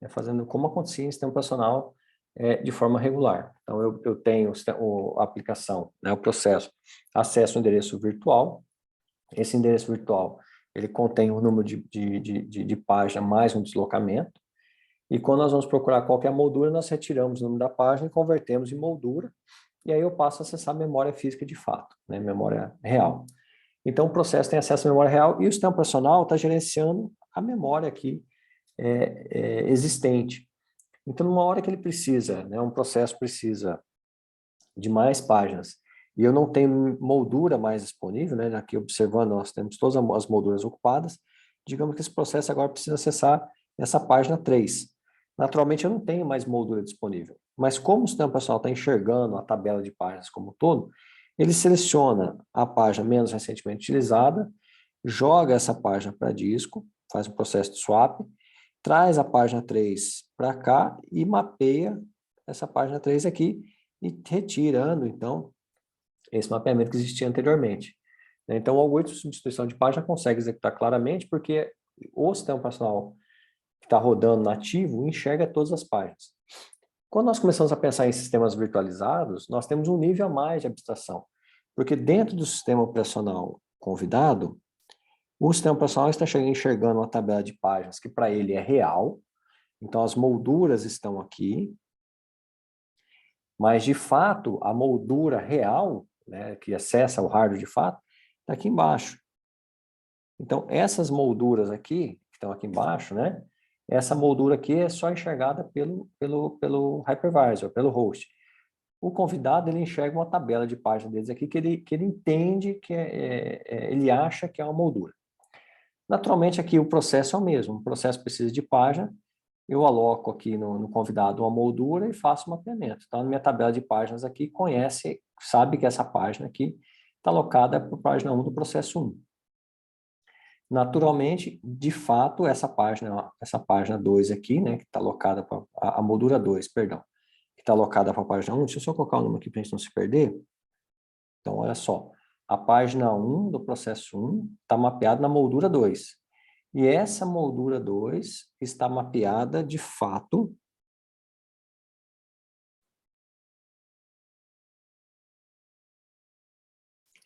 né, fazendo como acontecia em sistema operacional de forma regular. Então, eu tenho a aplicação, né, o processo, acesso ao endereço virtual. Esse endereço virtual, ele contém o número de página mais um deslocamento, e quando nós vamos procurar qual que é a moldura, nós retiramos o número da página e convertemos em moldura, e aí eu passo a acessar a memória física de fato, né, memória real. Então, o processo tem acesso à memória real e o sistema operacional está gerenciando a memória aqui existente. Então, numa hora que ele precisa, né, um processo precisa de mais páginas, e eu não tenho moldura mais disponível, né, aqui observando, nós temos todas as molduras ocupadas, digamos que esse processo agora precisa acessar essa página 3. Naturalmente, eu não tenho mais moldura disponível, mas como o sistema operacional está enxergando a tabela de páginas como um todo, ele seleciona a página menos recentemente utilizada, joga essa página para disco, faz um processo de swap, traz a página 3 para cá e mapeia essa página 3 aqui e retirando, então, esse mapeamento que existia anteriormente. Então, o algoritmo de substituição de página consegue executar claramente porque o sistema operacional que está rodando nativo enxerga todas as páginas. Quando nós começamos a pensar em sistemas virtualizados, nós temos um nível a mais de abstração, porque dentro do sistema operacional convidado, o sistema operacional está enxergando uma tabela de páginas que para ele é real, então as molduras estão aqui, mas de fato a moldura real, né, que acessa o hardware de fato, está aqui embaixo. Então essas molduras aqui, que estão aqui embaixo, né, essa moldura aqui é só enxergada pelo hypervisor, pelo host. O convidado, ele enxerga uma tabela de páginas deles aqui que ele entende que ele acha que é uma moldura. Naturalmente, aqui o processo é o mesmo. O processo precisa de página, eu aloco aqui no convidado uma moldura e faço o mapeamento. Então, a minha tabela de páginas aqui sabe que essa página aqui está alocada para a página 1 do processo 1. Naturalmente, de fato, essa página 2 aqui, né, que está alocada para a moldura 2, perdão, que está alocada para a página 1, deixa eu só colocar o número aqui para a gente não se perder. Então, olha só, a página 1 do processo 1 está mapeada na moldura 2. E essa moldura 2 está mapeada, de fato,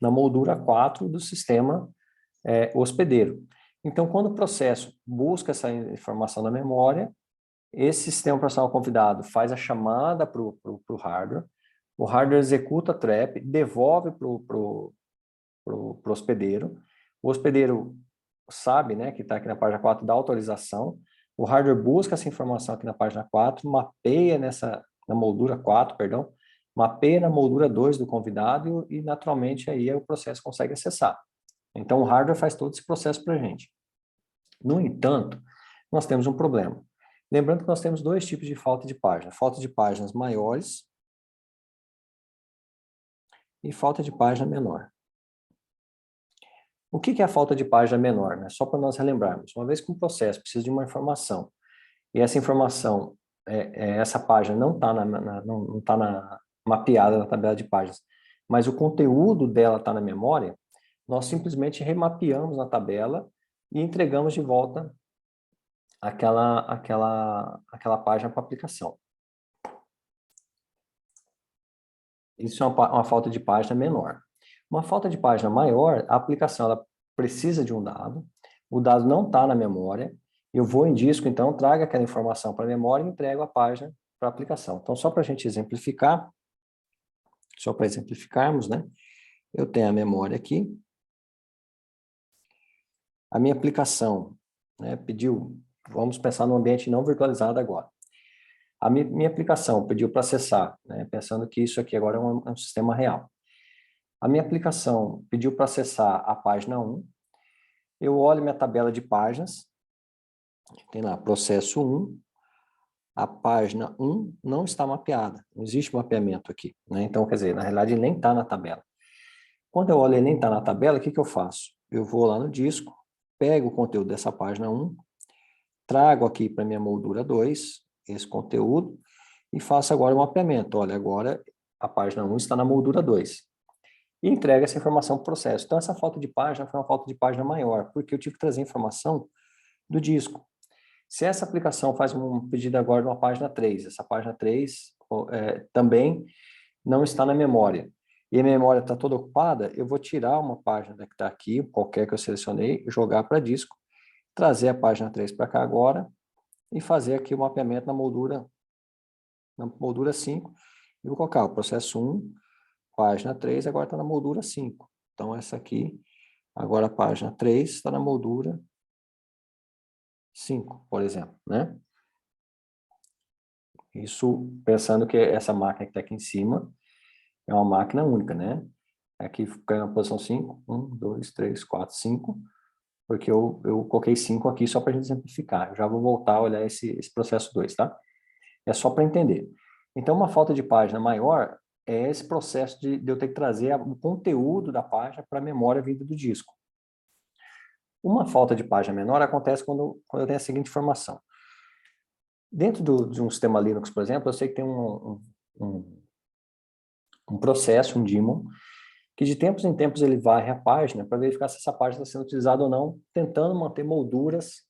na moldura 4 do sistema hospedeiro. Então, quando o processo busca essa informação na memória, esse sistema operacional convidado faz a chamada para o hardware, o hardware executa a trap, devolve para o hospedeiro, o hospedeiro sabe, né, que está aqui na página 4 da autorização, o hardware busca essa informação aqui na página 4, mapeia na moldura 4, perdão, mapeia na moldura 2 do convidado e naturalmente aí o processo consegue acessar. Então o hardware faz todo esse processo para a gente. No entanto, nós temos um problema. Lembrando que nós temos dois tipos de falta de página. Falta de páginas maiores e falta de página menor. O que é a falta de página menor? Né? Só para nós relembrarmos. Uma vez que um processo precisa de uma informação, e essa informação, essa página não está não tá mapeada na tabela de páginas, mas o conteúdo dela está na memória, nós simplesmente remapeamos na tabela e entregamos de volta aquela página para a aplicação. Isso é uma falta de página menor. Uma falta de página maior, a aplicação ela precisa de um dado, o dado não está na memória, eu vou em disco, então trago aquela informação para a memória e entrego a página para a aplicação. Então, só para a gente exemplificar, só para exemplificarmos, né? Eu tenho a memória aqui, a minha aplicação, né, pediu, vamos pensar no ambiente não virtualizado agora. A minha aplicação pediu para acessar, né, pensando que isso aqui agora é um sistema real. A minha aplicação pediu para acessar a página 1, eu olho minha tabela de páginas, tem lá processo 1, a página 1 não está mapeada, não existe mapeamento aqui, né? Então, quer dizer, na realidade ele nem está na tabela. Quando eu olho ele nem está na tabela, o que eu faço? Eu vou lá no disco, pego o conteúdo dessa página 1, trago aqui para minha moldura 2, esse conteúdo, e faço agora o mapeamento. Olha, agora a página 1 está na moldura 2. E entrega essa informação para o processo. Então, essa falta de página foi uma falta de página maior, porque eu tive que trazer informação do disco. Se essa aplicação faz um pedido agora de uma página 3, essa página 3 também não está na memória, e a memória está toda ocupada, eu vou tirar uma página que está aqui, qualquer que eu selecionei, jogar para disco, trazer a página 3 para cá agora, e fazer aqui o mapeamento na moldura 5, e vou colocar o processo 1, página 3, agora está na moldura 5. Então, essa aqui, agora a página 3 está na moldura 5, por exemplo, né? Isso pensando que essa máquina que está aqui em cima é uma máquina única, né? Aqui fica na posição 5, 1, 2, 3, 4, 5, porque eu coloquei 5 aqui só para a gente exemplificar. Eu já vou voltar a olhar esse processo 2, tá? É só para entender. Então, uma falta de página maior é esse processo de eu ter que trazer o conteúdo da página para a memória vinda do disco. Uma falta de página menor acontece quando eu tenho a seguinte informação. Dentro de um sistema Linux, por exemplo, eu sei que tem um processo, um daemon, que de tempos em tempos ele varre a página para verificar se essa página está sendo utilizada ou não, tentando manter molduras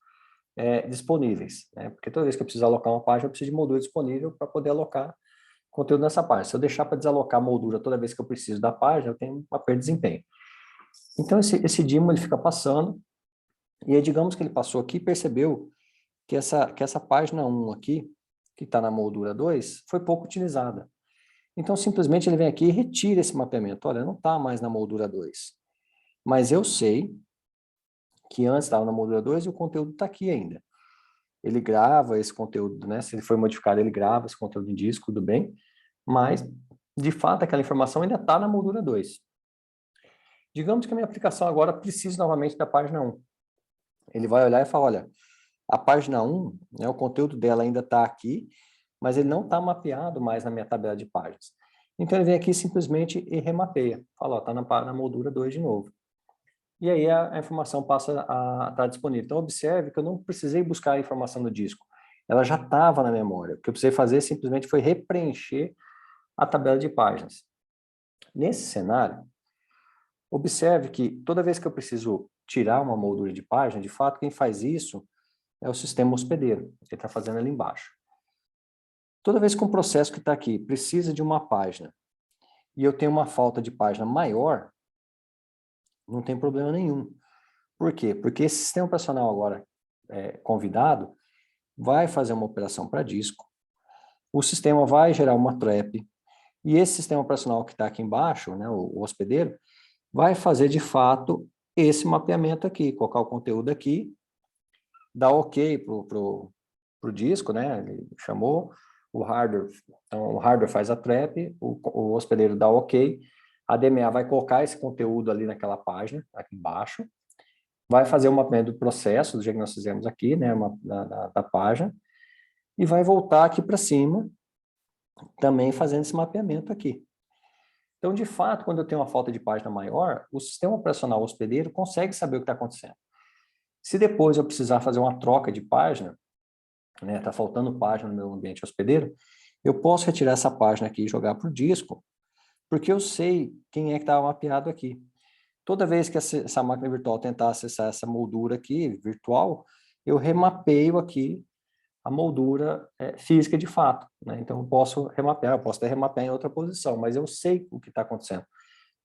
disponíveis, né? Porque toda vez que eu preciso alocar uma página, eu preciso de moldura disponível para poder alocar conteúdo nessa página. Se eu deixar para desalocar a moldura toda vez que eu preciso da página, eu tenho uma perda de desempenho. Então, esse daemon ele fica passando, e aí, digamos que ele passou aqui e percebeu que essa página 1 aqui, que está na moldura 2, foi pouco utilizada. Então, simplesmente ele vem aqui e retira esse mapeamento. Olha, não está mais na moldura 2. Mas eu sei que antes estava na moldura 2 e o conteúdo está aqui ainda. Ele grava esse conteúdo, né? Se ele foi modificado, ele grava esse conteúdo em disco, tudo bem. Mas, de fato, aquela informação ainda está na moldura 2. Digamos que a minha aplicação agora precisa novamente da página 1. Ele vai olhar e falar, olha, a página 1, né, o conteúdo dela ainda está aqui, mas ele não está mapeado mais na minha tabela de páginas. Então, ele vem aqui simplesmente e remapeia. Fala, está na moldura 2 de novo. E aí a informação passa a estar disponível. Então, observe que eu não precisei buscar a informação no disco. Ela já estava na memória. O que eu precisei fazer simplesmente foi repreencher a tabela de páginas. Nesse cenário, observe que toda vez que eu preciso tirar uma moldura de página, de fato, quem faz isso é o sistema hospedeiro. Ele está fazendo ali embaixo. Toda vez que um processo que está aqui precisa de uma página e eu tenho uma falta de página maior, não tem problema nenhum. Por quê? Porque esse sistema operacional agora convidado vai fazer uma operação para disco, o sistema vai gerar uma trap, e esse sistema operacional que está aqui embaixo, né, o hospedeiro, vai fazer de fato esse mapeamento aqui, colocar o conteúdo aqui, dar ok pro disco, né, ele chamou, o hardware, então o hardware faz a trap, o hospedeiro dá ok, a DMA vai colocar esse conteúdo ali naquela página, aqui embaixo, vai fazer o mapeamento do processo, do jeito que nós fizemos aqui, né, da página, e vai voltar aqui para cima, também fazendo esse mapeamento aqui. Então, de fato, quando eu tenho uma falta de página maior, o sistema operacional hospedeiro consegue saber o que está acontecendo. Se depois eu precisar fazer uma troca de página, né, está faltando página no meu ambiente hospedeiro, eu posso retirar essa página aqui e jogar para o disco, porque eu sei quem é que estava mapeado aqui. Toda vez que essa máquina virtual tentar acessar essa moldura aqui, virtual, eu remapeio aqui a moldura física de fato, né? Então, eu posso remapear, eu posso até remapear em outra posição, mas eu sei o que está acontecendo,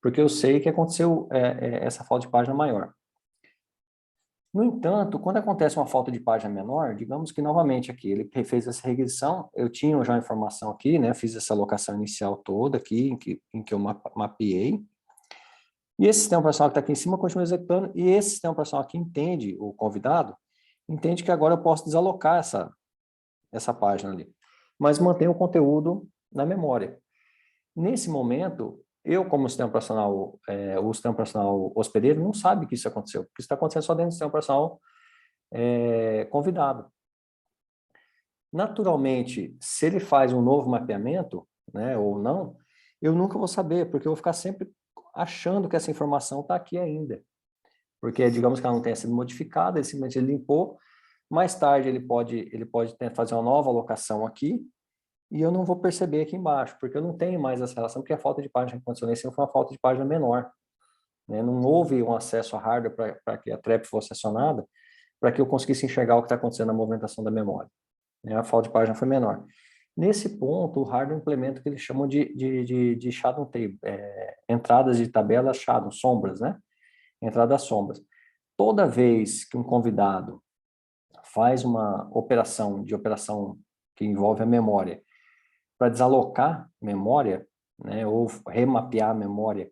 porque eu sei que aconteceu essa falta de página maior. No entanto, quando acontece uma falta de página menor, digamos que novamente aqui, ele fez essa regressão, eu tinha já a informação aqui, né? Fiz essa alocação inicial toda aqui, em que eu mapeei, e esse sistema operacional que está aqui em cima continua executando, e esse sistema operacional aqui entende, o convidado, entende que agora eu posso desalocar essa página ali, mas mantém o conteúdo na memória. Nesse momento, eu como sistema operacional, o sistema operacional hospedeiro não sabe que isso aconteceu, porque isso está acontecendo só dentro do sistema operacional convidado. Naturalmente, se ele faz um novo mapeamento, né, ou não, eu nunca vou saber, porque eu vou ficar sempre achando que essa informação está aqui ainda. Porque, digamos que ela não tenha sido modificada, ele simplesmente limpou, mais tarde ele pode fazer uma nova alocação aqui, e eu não vou perceber aqui embaixo, porque eu não tenho mais essa relação, porque a falta de página que aconteceu nesse foi uma falta de página menor, né? Não houve um acesso a hardware para que a trap fosse acionada, para que eu conseguisse enxergar o que está acontecendo na movimentação da memória, né? A falta de página foi menor. Nesse ponto, o hardware implementa o que eles chamam de shadow table, entradas de tabela shadow, sombras, né? Entradas sombras. Toda vez que um convidado faz uma operação que envolve a memória, para desalocar memória, né, ou remapear a memória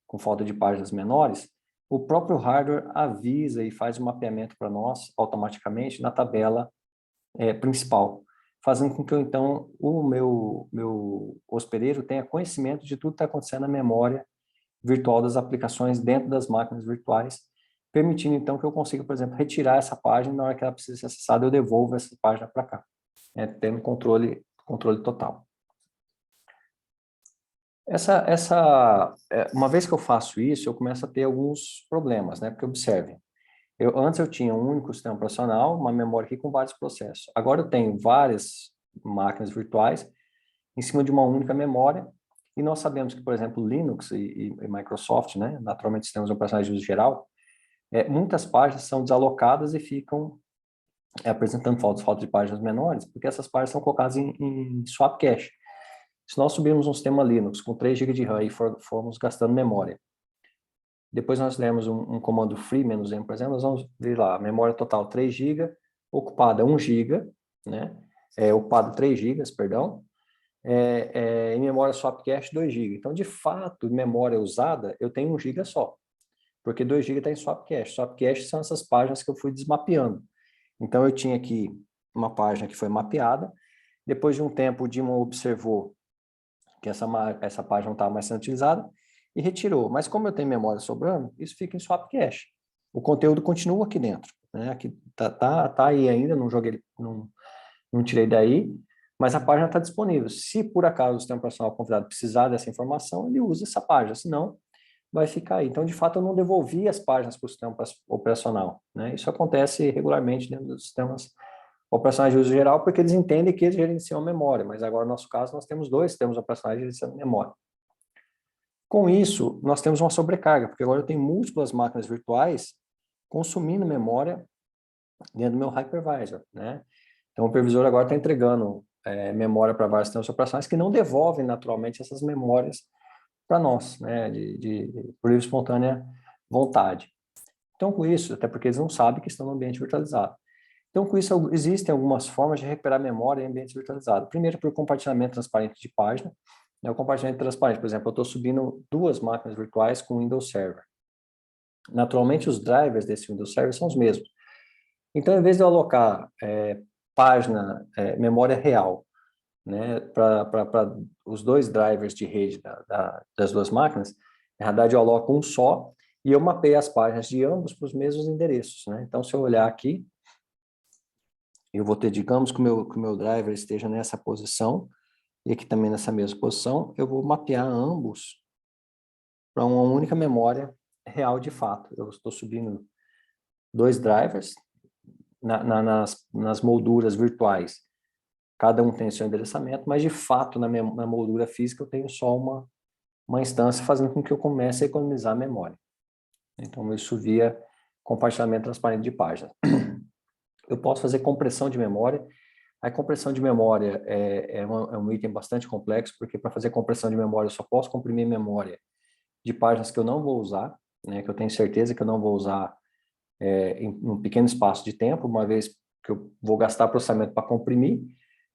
com falta de páginas menores, o próprio hardware avisa e faz o mapeamento para nós automaticamente na tabela principal, fazendo com que então o meu hospedeiro tenha conhecimento de tudo que está acontecendo na memória virtual das aplicações dentro das máquinas virtuais, permitindo então que eu consiga, por exemplo, retirar essa página e na hora que ela precisa ser acessada eu devolvo essa página para cá, tendo controle total. Uma vez que eu faço isso, eu começo a ter alguns problemas, né? Porque observem, antes eu tinha um único sistema operacional, uma memória aqui com vários processos. Agora eu tenho várias máquinas virtuais em cima de uma única memória, e nós sabemos que, por exemplo, Linux e Microsoft, né? Naturalmente sistemas operacionais de uso geral, muitas páginas são desalocadas e ficam apresentando falta de páginas menores, porque essas páginas são colocadas em swap cache. Se nós subirmos um sistema Linux com 3 GB de RAM e formos gastando memória, depois nós dermos um comando free "-m", por exemplo, nós vamos ver lá, memória total 3 GB, ocupada 1 GB, né? Ocupado 3 GB, perdão, em memória swap cache 2 GB. Então, de fato, memória usada, eu tenho 1 GB só, porque 2 GB está em swap cache. Swap cache são essas páginas que eu fui desmapeando. Então, eu tinha aqui uma página que foi mapeada, depois de um tempo, o Daemon observou que essa página não estava mais sendo utilizada, e retirou. Mas como eu tenho memória sobrando, isso fica em swap cache. O conteúdo continua aqui dentro, né? Aqui tá aí ainda, não joguei, não tirei daí, mas a página está disponível. Se por acaso o sistema operacional convidado precisar dessa informação, ele usa essa página, senão vai ficar aí. Então, de fato, eu não devolvi as páginas para o sistema operacional, né? Isso acontece regularmente dentro dos sistemas operacionais de uso geral, porque eles entendem que eles gerenciam a memória, mas agora, no nosso caso, nós temos 2 sistemas operacionais gerenciando memória. Com isso, nós temos uma sobrecarga, porque agora eu tenho múltiplas máquinas virtuais consumindo memória dentro do meu hypervisor, né? Então, o supervisor agora está entregando memória para vários sistemas operacionais que não devolvem naturalmente essas memórias para nós, né? Por livre e espontânea vontade. Então, com isso, até porque eles não sabem que estão no ambiente virtualizado. Então, com isso, existem algumas formas de recuperar memória em ambientes virtualizados. Primeiro, por compartilhamento transparente de página. O compartilhamento transparente, por exemplo, eu estou subindo 2 máquinas virtuais com Windows Server. Naturalmente, os drivers desse Windows Server são os mesmos. Então, em vez de eu alocar memória real, né, para os 2 drivers de rede das 2 máquinas, na verdade, eu aloco um só e eu mapeio as páginas de ambos para os mesmos endereços, né? Então, se eu olhar aqui, eu vou ter, digamos que o meu driver esteja nessa posição, e aqui também nessa mesma posição, eu vou mapear ambos para uma única memória real de fato. Eu estou subindo 2 drivers nas molduras virtuais. Cada um tem seu endereçamento, mas de fato na moldura física eu tenho só uma instância, fazendo com que eu comece a economizar memória. Então isso via compartilhamento transparente de páginas. Eu posso fazer compressão de memória. A compressão de memória é um item bastante complexo, porque para fazer compressão de memória eu só posso comprimir memória de páginas que eu não vou usar, né, que eu tenho certeza que eu não vou usar em um pequeno espaço de tempo, uma vez que eu vou gastar processamento para comprimir,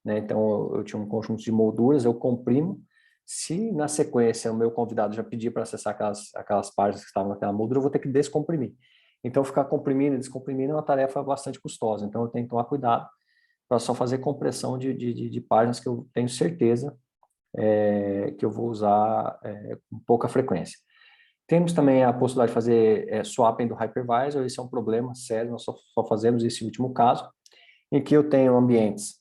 né, então eu tinha um conjunto de molduras, eu comprimo. Se na sequência o meu convidado já pedir para acessar aquelas páginas que estavam naquela moldura, eu vou ter que descomprimir. Então ficar comprimindo e descomprimindo é uma tarefa bastante custosa, então eu tenho que tomar cuidado para só fazer compressão de páginas que eu tenho certeza que eu vou usar com pouca frequência. Temos também a possibilidade de fazer swapping do hypervisor. Esse é um problema sério, nós só fazemos esse último caso, em que eu tenho ambientes,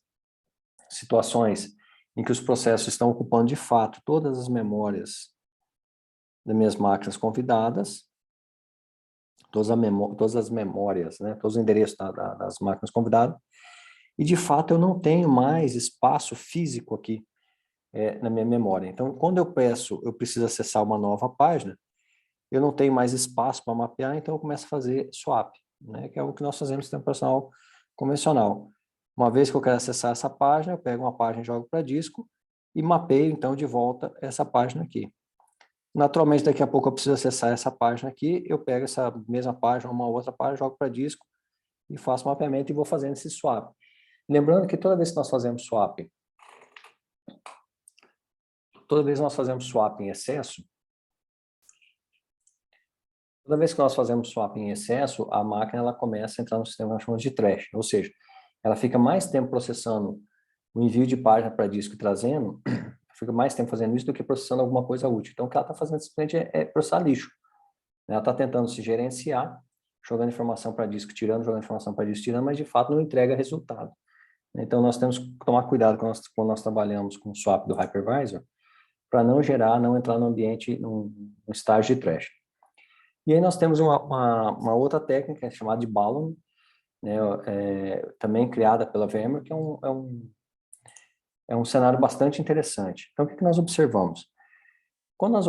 situações em que os processos estão ocupando de fato todas as memórias das minhas máquinas convidadas, todas as memórias, né, todos os endereços das máquinas convidadas, e de fato eu não tenho mais espaço físico aqui na minha memória. Então, quando eu preciso acessar uma nova página, eu não tenho mais espaço para mapear, então eu começo a fazer swap, né, que é o que nós fazemos no sistema operacional convencional. Uma vez que eu quero acessar essa página, eu pego uma página e jogo para disco e mapeio, então, de volta essa página aqui. Naturalmente, daqui a pouco eu preciso acessar essa página aqui, eu pego essa mesma página, uma outra página, jogo para disco e faço mapeamento e vou fazendo esse swap. Lembrando que toda vez que nós fazemos swap em excesso, a máquina ela começa a entrar no sistema que nós chamamos de trash, ou seja, ela fica mais tempo processando o envio de página para disco e trazendo, fica mais tempo fazendo isso do que processando alguma coisa útil. Então, o que ela está fazendo simplesmente é processar lixo. Ela está tentando se gerenciar, jogando informação para disco, tirando, jogando informação para disco, tirando, mas de fato não entrega resultado. Então, nós temos que tomar cuidado quando nós trabalhamos com o swap do hypervisor, para não entrar no ambiente, num estágio de trash. E aí nós temos uma outra técnica chamada de ballooning, né, também criada pela VMware, que é um cenário bastante interessante. Então, o que nós observamos? Quando nós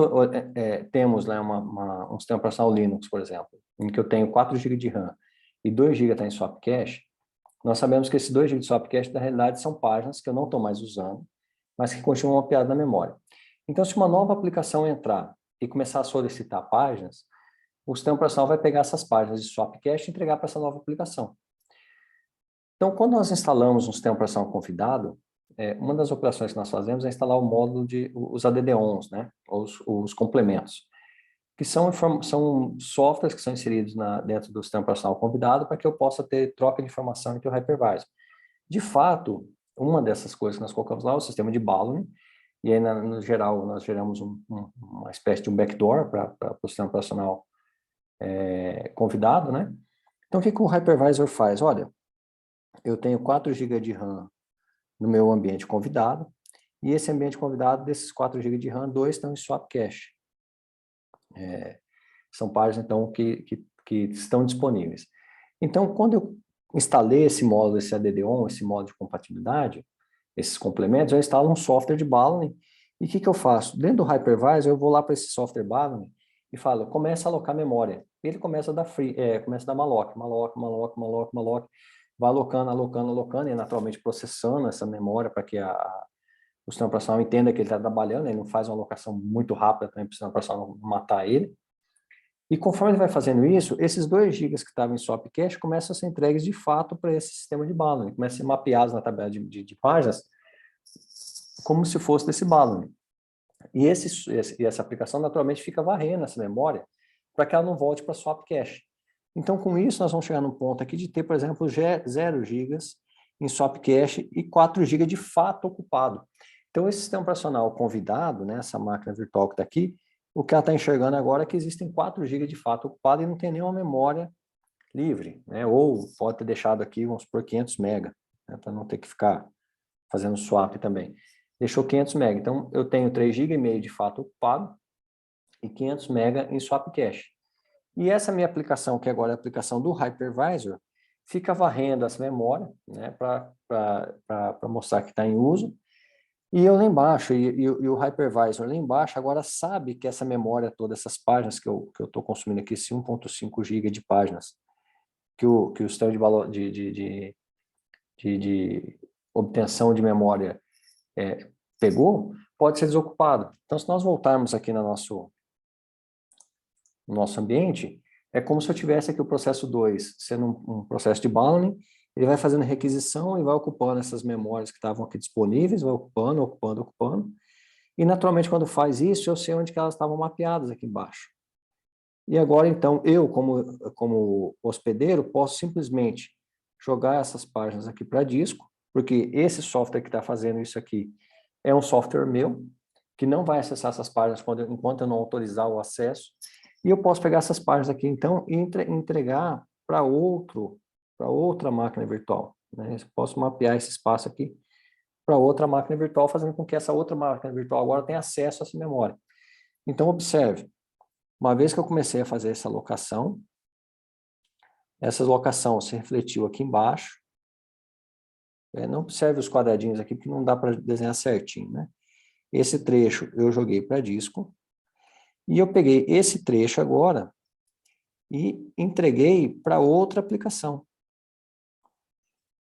temos né, um sistema operacional Linux, por exemplo, em que eu tenho 4 GB de RAM e 2 GB está em swap cache, nós sabemos que esses 2 GB de swap cache, na realidade, são páginas que eu não estou mais usando, mas que continuam mapeadas na memória. Então, se uma nova aplicação entrar e começar a solicitar páginas, o sistema operacional vai pegar essas páginas de swap cache e entregar para essa nova aplicação. Então, quando nós instalamos um sistema operacional convidado, uma das operações que nós fazemos é instalar o módulo os ADD-ONs, né, os complementos, que são softwares que são inseridos dentro do sistema operacional convidado para que eu possa ter troca de informação entre o hypervisor. De fato, uma dessas coisas que nós colocamos lá é o sistema de ballooning, e aí, no geral, nós geramos uma espécie de um backdoor para o sistema operacional convidado, né? Então, o que o hypervisor faz? Olha, eu tenho 4 GB de RAM no meu ambiente convidado, e esse ambiente convidado, desses 4 GB de RAM, 2 estão em swap cache. São páginas, então, que estão disponíveis. Então, quando eu instalei esse módulo, esse ADD-ON, esse módulo de compatibilidade, esses complementos, eu instalo um software de ballooning, e o que eu faço? Dentro do hypervisor, eu vou lá para esse software ballooning e falo, começa a alocar memória. Ele começa a dar malloc, vai alocando, e naturalmente processando essa memória para que o sistema operacional entenda que ele está trabalhando, ele não faz uma alocação muito rápida também para o sistema operacional não matar ele. E conforme ele vai fazendo isso, esses 2 GB que estavam em swap cache começam a ser entregues de fato para esse sistema de ballooning, começam a ser mapeados na tabela de páginas como se fosse desse ballooning. E essa aplicação naturalmente fica varrendo essa memória para que ela não volte para swap cache. Então, com isso, nós vamos chegar num ponto aqui de ter, por exemplo, 0 GB em swap cache e 4 GB de fato ocupado. Então, esse sistema operacional convidado, né, essa máquina virtual que está aqui, o que ela está enxergando agora é que existem 4 GB de fato ocupado e não tem nenhuma memória livre, né, ou pode ter deixado aqui, vamos supor, 500 MB. né, para não ter que ficar fazendo swap também. Deixou 500 MB. Então, eu tenho 3,5 GB de fato ocupado e 500 MB em swap cache. E essa minha aplicação, que agora é a aplicação do hypervisor, fica varrendo essa memória, né, para mostrar que está em uso. E eu lá embaixo, e o hypervisor lá embaixo agora sabe que essa memória toda, essas páginas que eu estou consumindo aqui, esse 1.5 GB de páginas, que o sistema de obtenção de memória pegou, pode ser desocupado. Então, se nós voltarmos aqui no nosso ambiente, é como se eu tivesse aqui o processo 2, sendo um processo de bounding, ele vai fazendo requisição e vai ocupando essas memórias que estavam aqui disponíveis, vai ocupando, ocupando, ocupando, e naturalmente quando faz isso, eu sei onde que elas estavam mapeadas aqui embaixo. E agora, então, eu, como hospedeiro, posso simplesmente jogar essas páginas aqui para disco, porque esse software que está fazendo isso aqui é um software meu, que não vai acessar essas páginas enquanto eu não autorizar o acesso, e eu posso pegar essas páginas aqui, então, e entregar para outra máquina virtual, né? Eu posso mapear esse espaço aqui para outra máquina virtual, fazendo com que essa outra máquina virtual agora tenha acesso a essa memória. Então, observe, uma vez que eu comecei a fazer essa locação se refletiu aqui embaixo. Não observe os quadradinhos aqui, porque não dá para desenhar certinho, né? Esse trecho eu joguei para disco, e eu peguei esse trecho agora e entreguei para outra aplicação.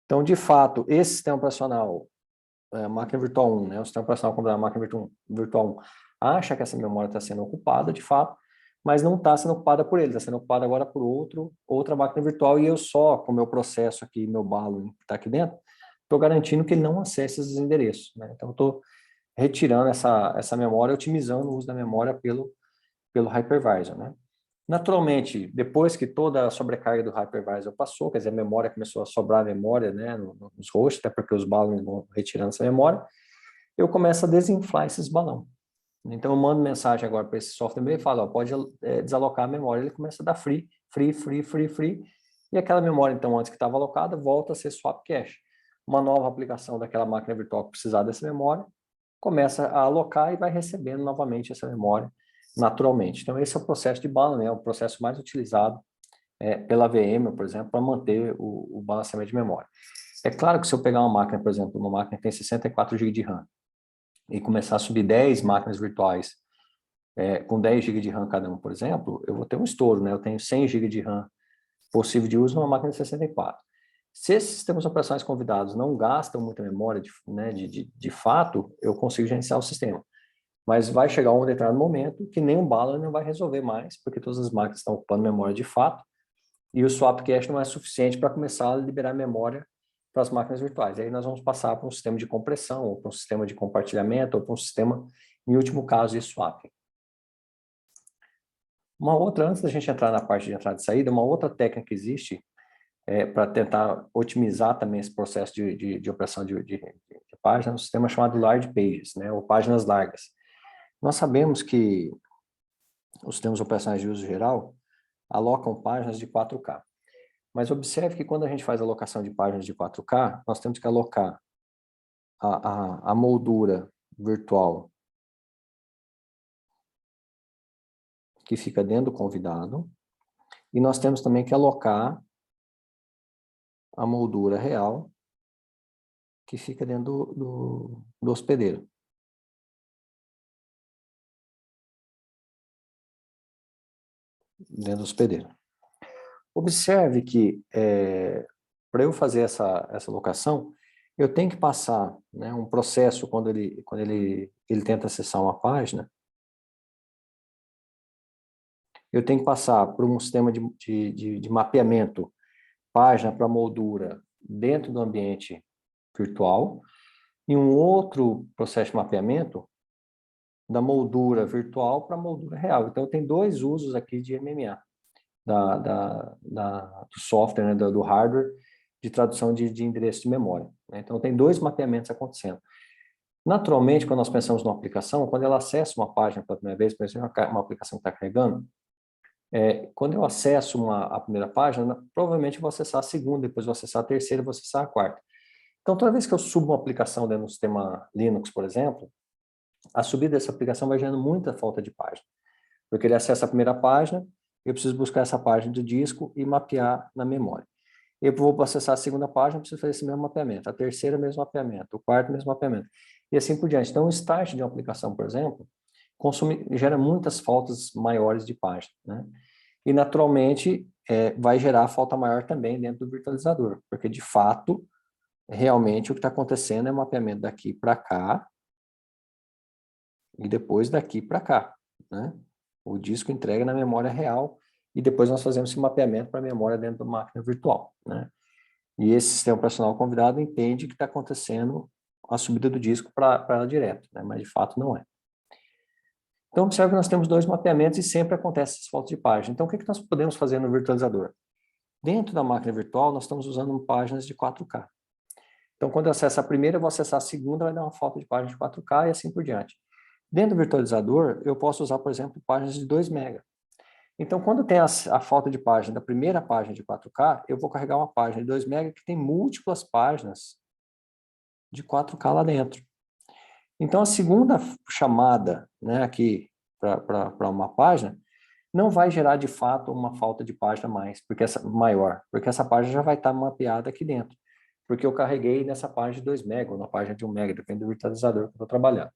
Então, de fato, esse sistema operacional, máquina virtual 1, né, o sistema operacional computador máquina virtual 1, acha que essa memória está sendo ocupada, de fato, mas não está sendo ocupada por ele, está sendo ocupada agora por outra máquina virtual, e eu só, com o meu processo aqui, meu balo que está aqui dentro, estou garantindo que ele não acesse esses endereços, né? Então, estou retirando essa memória, otimizando o uso da memória pelo hypervisor, né? Naturalmente, depois que toda a sobrecarga do hypervisor passou, quer dizer, a memória começou a sobrar memória, né, nos hosts, até porque os balões vão retirando essa memória, eu começo a desinflar esses balões. Então, eu mando mensagem agora para esse software e falo, ó, pode desalocar a memória. Ele começa a dar free, e aquela memória, então, antes que estava alocada, volta a ser swap cache. Uma nova aplicação daquela máquina virtual que precisar dessa memória, começa a alocar e vai recebendo novamente essa memória naturalmente. Então, esse é o processo de bala, né? É o processo mais utilizado pela VM, por exemplo, para manter o balanceamento de memória. É claro que se eu pegar uma máquina, por exemplo, uma máquina que tem 64 GB de RAM, e começar a subir 10 máquinas virtuais com 10 GB de RAM cada um, por exemplo, eu vou ter um estouro, né? Eu tenho 100 GB de RAM possível de uso numa máquina de 64. Se esses sistemas operacionais convidados não gastam muita memória, de fato, eu consigo gerenciar o sistema. Mas vai chegar um determinado momento que nem um bala não vai resolver mais, porque todas as máquinas estão ocupando memória de fato, e o swap cache não é suficiente para começar a liberar memória para as máquinas virtuais. Aí nós vamos passar para um sistema de compressão, ou para um sistema de compartilhamento, ou para um sistema, em último caso, de swap. Uma outra, antes da gente entrar na parte de entrada e saída, uma outra técnica que existe para tentar otimizar também esse processo de operação de página, é um sistema chamado Large Pages, né, ou páginas largas. Nós sabemos que os sistemas operacionais de uso geral alocam páginas de 4K. Mas observe que quando a gente faz a alocação de páginas de 4K, nós temos que alocar a moldura virtual que fica dentro do convidado, e nós temos também que alocar a moldura real que fica dentro do hospedeiro. Dentro do hospedeiro. Observe que, para eu fazer essa alocação, eu tenho que passar, né, um processo quando ele tenta acessar uma página, eu tenho que passar por um sistema de mapeamento, página para moldura dentro do ambiente virtual, e um outro processo de mapeamento da moldura virtual para a moldura real. Então, tem dois usos aqui de MMA, do software, né, do hardware, de tradução de endereço de memória, né? Então, tem dois mapeamentos acontecendo. Naturalmente, quando nós pensamos numa aplicação, quando ela acessa uma página pela primeira vez, por exemplo, uma aplicação que está carregando, quando eu acesso a primeira página, provavelmente eu vou acessar a segunda, depois vou acessar a terceira, vou acessar a quarta. Então, toda vez que eu subo uma aplicação dentro do sistema Linux, por exemplo, a subida dessa aplicação vai gerando muita falta de página. Eu queria acessar a primeira página, eu preciso buscar essa página do disco e mapear na memória. Eu vou acessar a segunda página, preciso fazer esse mesmo mapeamento. A terceira, mesmo mapeamento. O quarto, mesmo mapeamento. E assim por diante. Então, o start de uma aplicação, por exemplo, gera muitas faltas maiores de página, né? E, naturalmente, vai gerar falta maior também dentro do virtualizador, porque, de fato, realmente o que está acontecendo é mapeamento daqui para cá e depois daqui para cá, né? O disco entrega na memória real e depois nós fazemos esse mapeamento para a memória dentro da máquina virtual, né? E esse sistema operacional convidado entende que está acontecendo a subida do disco para ela direto, né? Mas de fato não é. Então, observe que nós temos dois mapeamentos e sempre acontece essa falta de página. Então, o que nós podemos fazer no virtualizador? Dentro da máquina virtual, nós estamos usando páginas de 4K. Então, quando eu acesso a primeira, eu vou acessar a segunda, vai dar uma falta de página de 4K e assim por diante. Dentro do virtualizador, eu posso usar, por exemplo, páginas de 2 MB. Então, quando tem a falta de página da primeira página de 4K, eu vou carregar uma página de 2 MB que tem múltiplas páginas de 4K lá dentro. Então, a segunda chamada, né, aqui para uma página não vai gerar, de fato, uma falta de página maior, porque essa página já vai estar mapeada aqui dentro, porque eu carreguei nessa página de 2 MB ou na página de 1 MB, depende do virtualizador que eu estou trabalhando.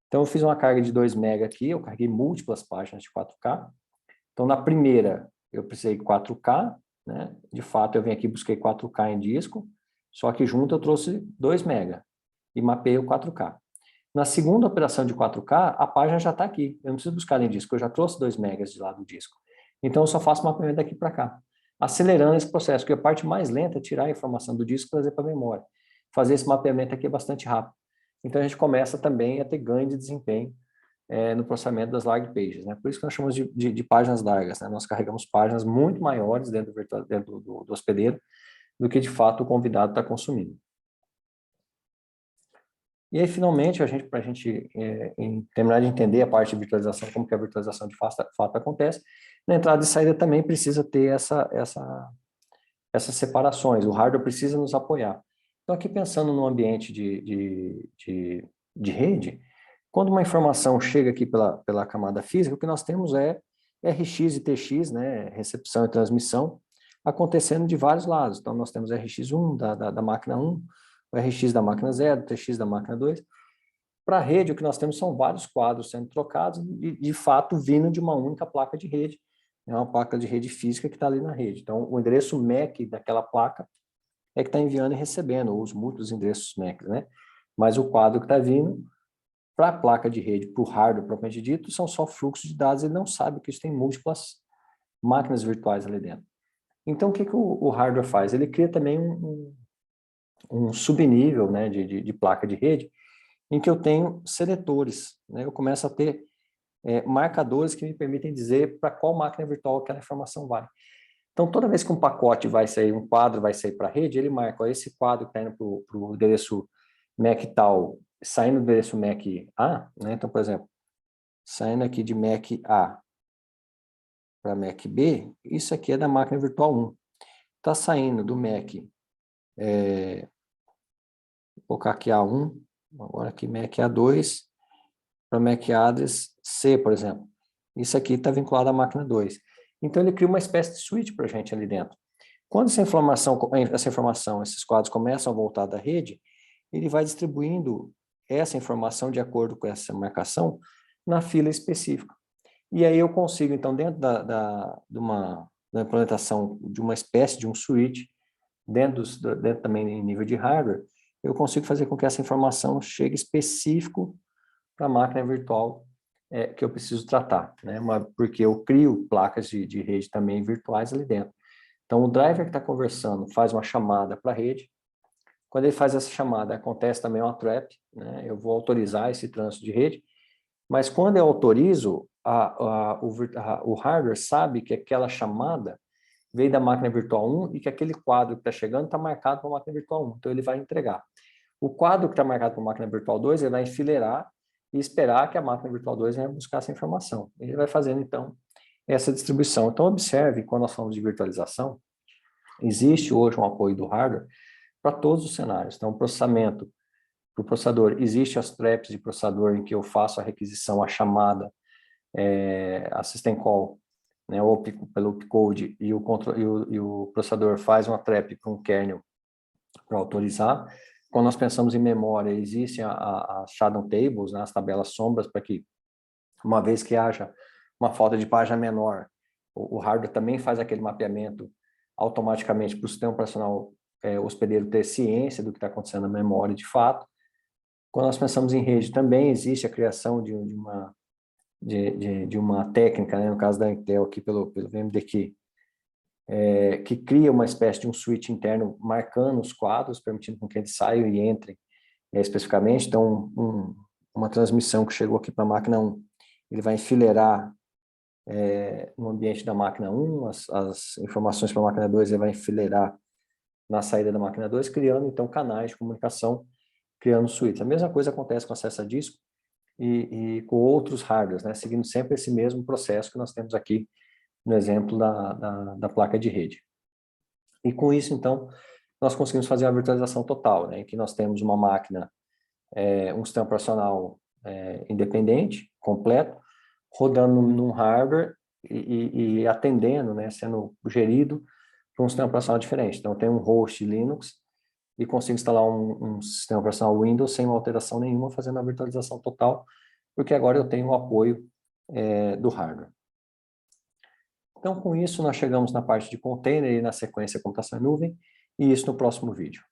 Então, eu fiz uma carga de 2 MB aqui, eu carreguei múltiplas páginas de 4K. Então, na primeira, eu precisei 4K, né? De fato, eu vim aqui e busquei 4K em disco, só que junto eu trouxe 2 MB e mapeei o 4K. Na segunda operação de 4K, a página já está aqui. Eu não preciso buscar em disco, eu já trouxe 2 MB de lá do disco. Então, eu só faço mapeamento daqui para cá, acelerando esse processo, porque a parte mais lenta é tirar a informação do disco e trazer para a memória. Fazer esse mapeamento aqui é bastante rápido. Então, a gente começa também a ter ganho de desempenho no processamento das large pages, né? Por isso que nós chamamos de páginas largas, né? Nós carregamos páginas muito maiores dentro do hospedeiro do que, de fato, o convidado está consumindo. E aí, finalmente, para a gente terminar de entender a parte de virtualização, como que a virtualização de fato acontece, na entrada e saída também precisa ter essas separações, o hardware precisa nos apoiar. Então, aqui pensando no ambiente de rede, quando uma informação chega aqui pela camada física, o que nós temos é RX e TX, né, recepção e transmissão, acontecendo de vários lados. Então, nós temos RX1 da máquina 1, o RX da máquina 0, o TX da máquina 2. Para a rede, o que nós temos são vários quadros sendo trocados e, de fato, vindo de uma única placa de rede. É uma placa de rede física que está ali na rede. Então, o endereço MAC daquela placa é que está enviando e recebendo, ou os múltiplos endereços MAC, né? Mas o quadro que está vindo para a placa de rede, para o hardware propriamente dito, são só fluxos de dados, ele não sabe que isso tem múltiplas máquinas virtuais ali dentro. Então, o que o hardware faz? Ele cria também um subnível, né, de placa de rede, em que eu tenho seletores, né? Eu começo a ter marcadores que me permitem dizer para qual máquina virtual aquela informação vai. Então, toda vez que um pacote vai sair, um quadro vai sair para a rede, ele marca, ó, esse quadro que está indo para o endereço MAC tal, saindo do endereço MAC A, né? Então, por exemplo, saindo aqui de MAC A para MAC B, isso aqui é da máquina virtual 1. Está saindo do MAC, vou colocar aqui A1, agora aqui MAC A2, para MAC address C, por exemplo. Isso aqui está vinculado à máquina 2. Então, ele cria uma espécie de switch para a gente ali dentro. Quando essa informação, esses quadros começam a voltar da rede, ele vai distribuindo essa informação de acordo com essa marcação na fila específica. E aí eu consigo, então, dentro da implementação de uma espécie de um switch, dentro também em nível de hardware, eu consigo fazer com que essa informação chegue específico para a máquina virtual que eu preciso tratar, né? Porque eu crio placas de rede também virtuais ali dentro. Então, o driver que está conversando faz uma chamada para a rede. Quando ele faz essa chamada, acontece também uma trap, né? Eu vou autorizar esse trânsito de rede, mas quando eu autorizo, o hardware sabe que aquela chamada veio da máquina virtual 1 e que aquele quadro que está chegando está marcado para a máquina virtual 1, então ele vai entregar. O quadro que está marcado para a máquina virtual 2, ele vai enfileirar e esperar que a máquina virtual 2 venha buscar essa informação. Ele vai fazendo, então, essa distribuição. Então, observe, quando nós falamos de virtualização, existe hoje um apoio do hardware para todos os cenários. Então, processamento para o processador, existe as traps de processador em que eu faço a requisição, a chamada, a system call, né, ou pelo opcode, e o processador faz uma trap para um kernel para autorizar. Quando nós pensamos em memória, existem as shadow tables, né, as tabelas sombras, para que, uma vez que haja uma falta de página menor, o hardware também faz aquele mapeamento automaticamente para o sistema operacional hospedeiro ter ciência do que está acontecendo na memória de fato. Quando nós pensamos em rede, também existe a criação de uma técnica, né, no caso da Intel, aqui pelo VMDQ, que cria uma espécie de um switch interno marcando os quadros, permitindo que eles saiam e entrem especificamente. Então, uma transmissão que chegou aqui para a máquina 1, ele vai enfileirar no ambiente da máquina 1, as informações para a máquina 2, ele vai enfileirar na saída da máquina 2, criando, então, canais de comunicação, criando suítes. A mesma coisa acontece com acesso a disco e com outros hardwares, né? Seguindo sempre esse mesmo processo que nós temos aqui no exemplo da placa de rede. E com isso, então, nós conseguimos fazer a virtualização total, né? Em que nós temos uma máquina, um sistema operacional independente, completo, rodando num hardware e atendendo, né? Sendo gerido por um sistema operacional diferente. Então, eu tenho um host Linux e consigo instalar um sistema operacional Windows sem uma alteração nenhuma, fazendo a virtualização total, porque agora eu tenho o apoio do hardware. Então, com isso, nós chegamos na parte de container e na sequência computação em nuvem, e isso no próximo vídeo.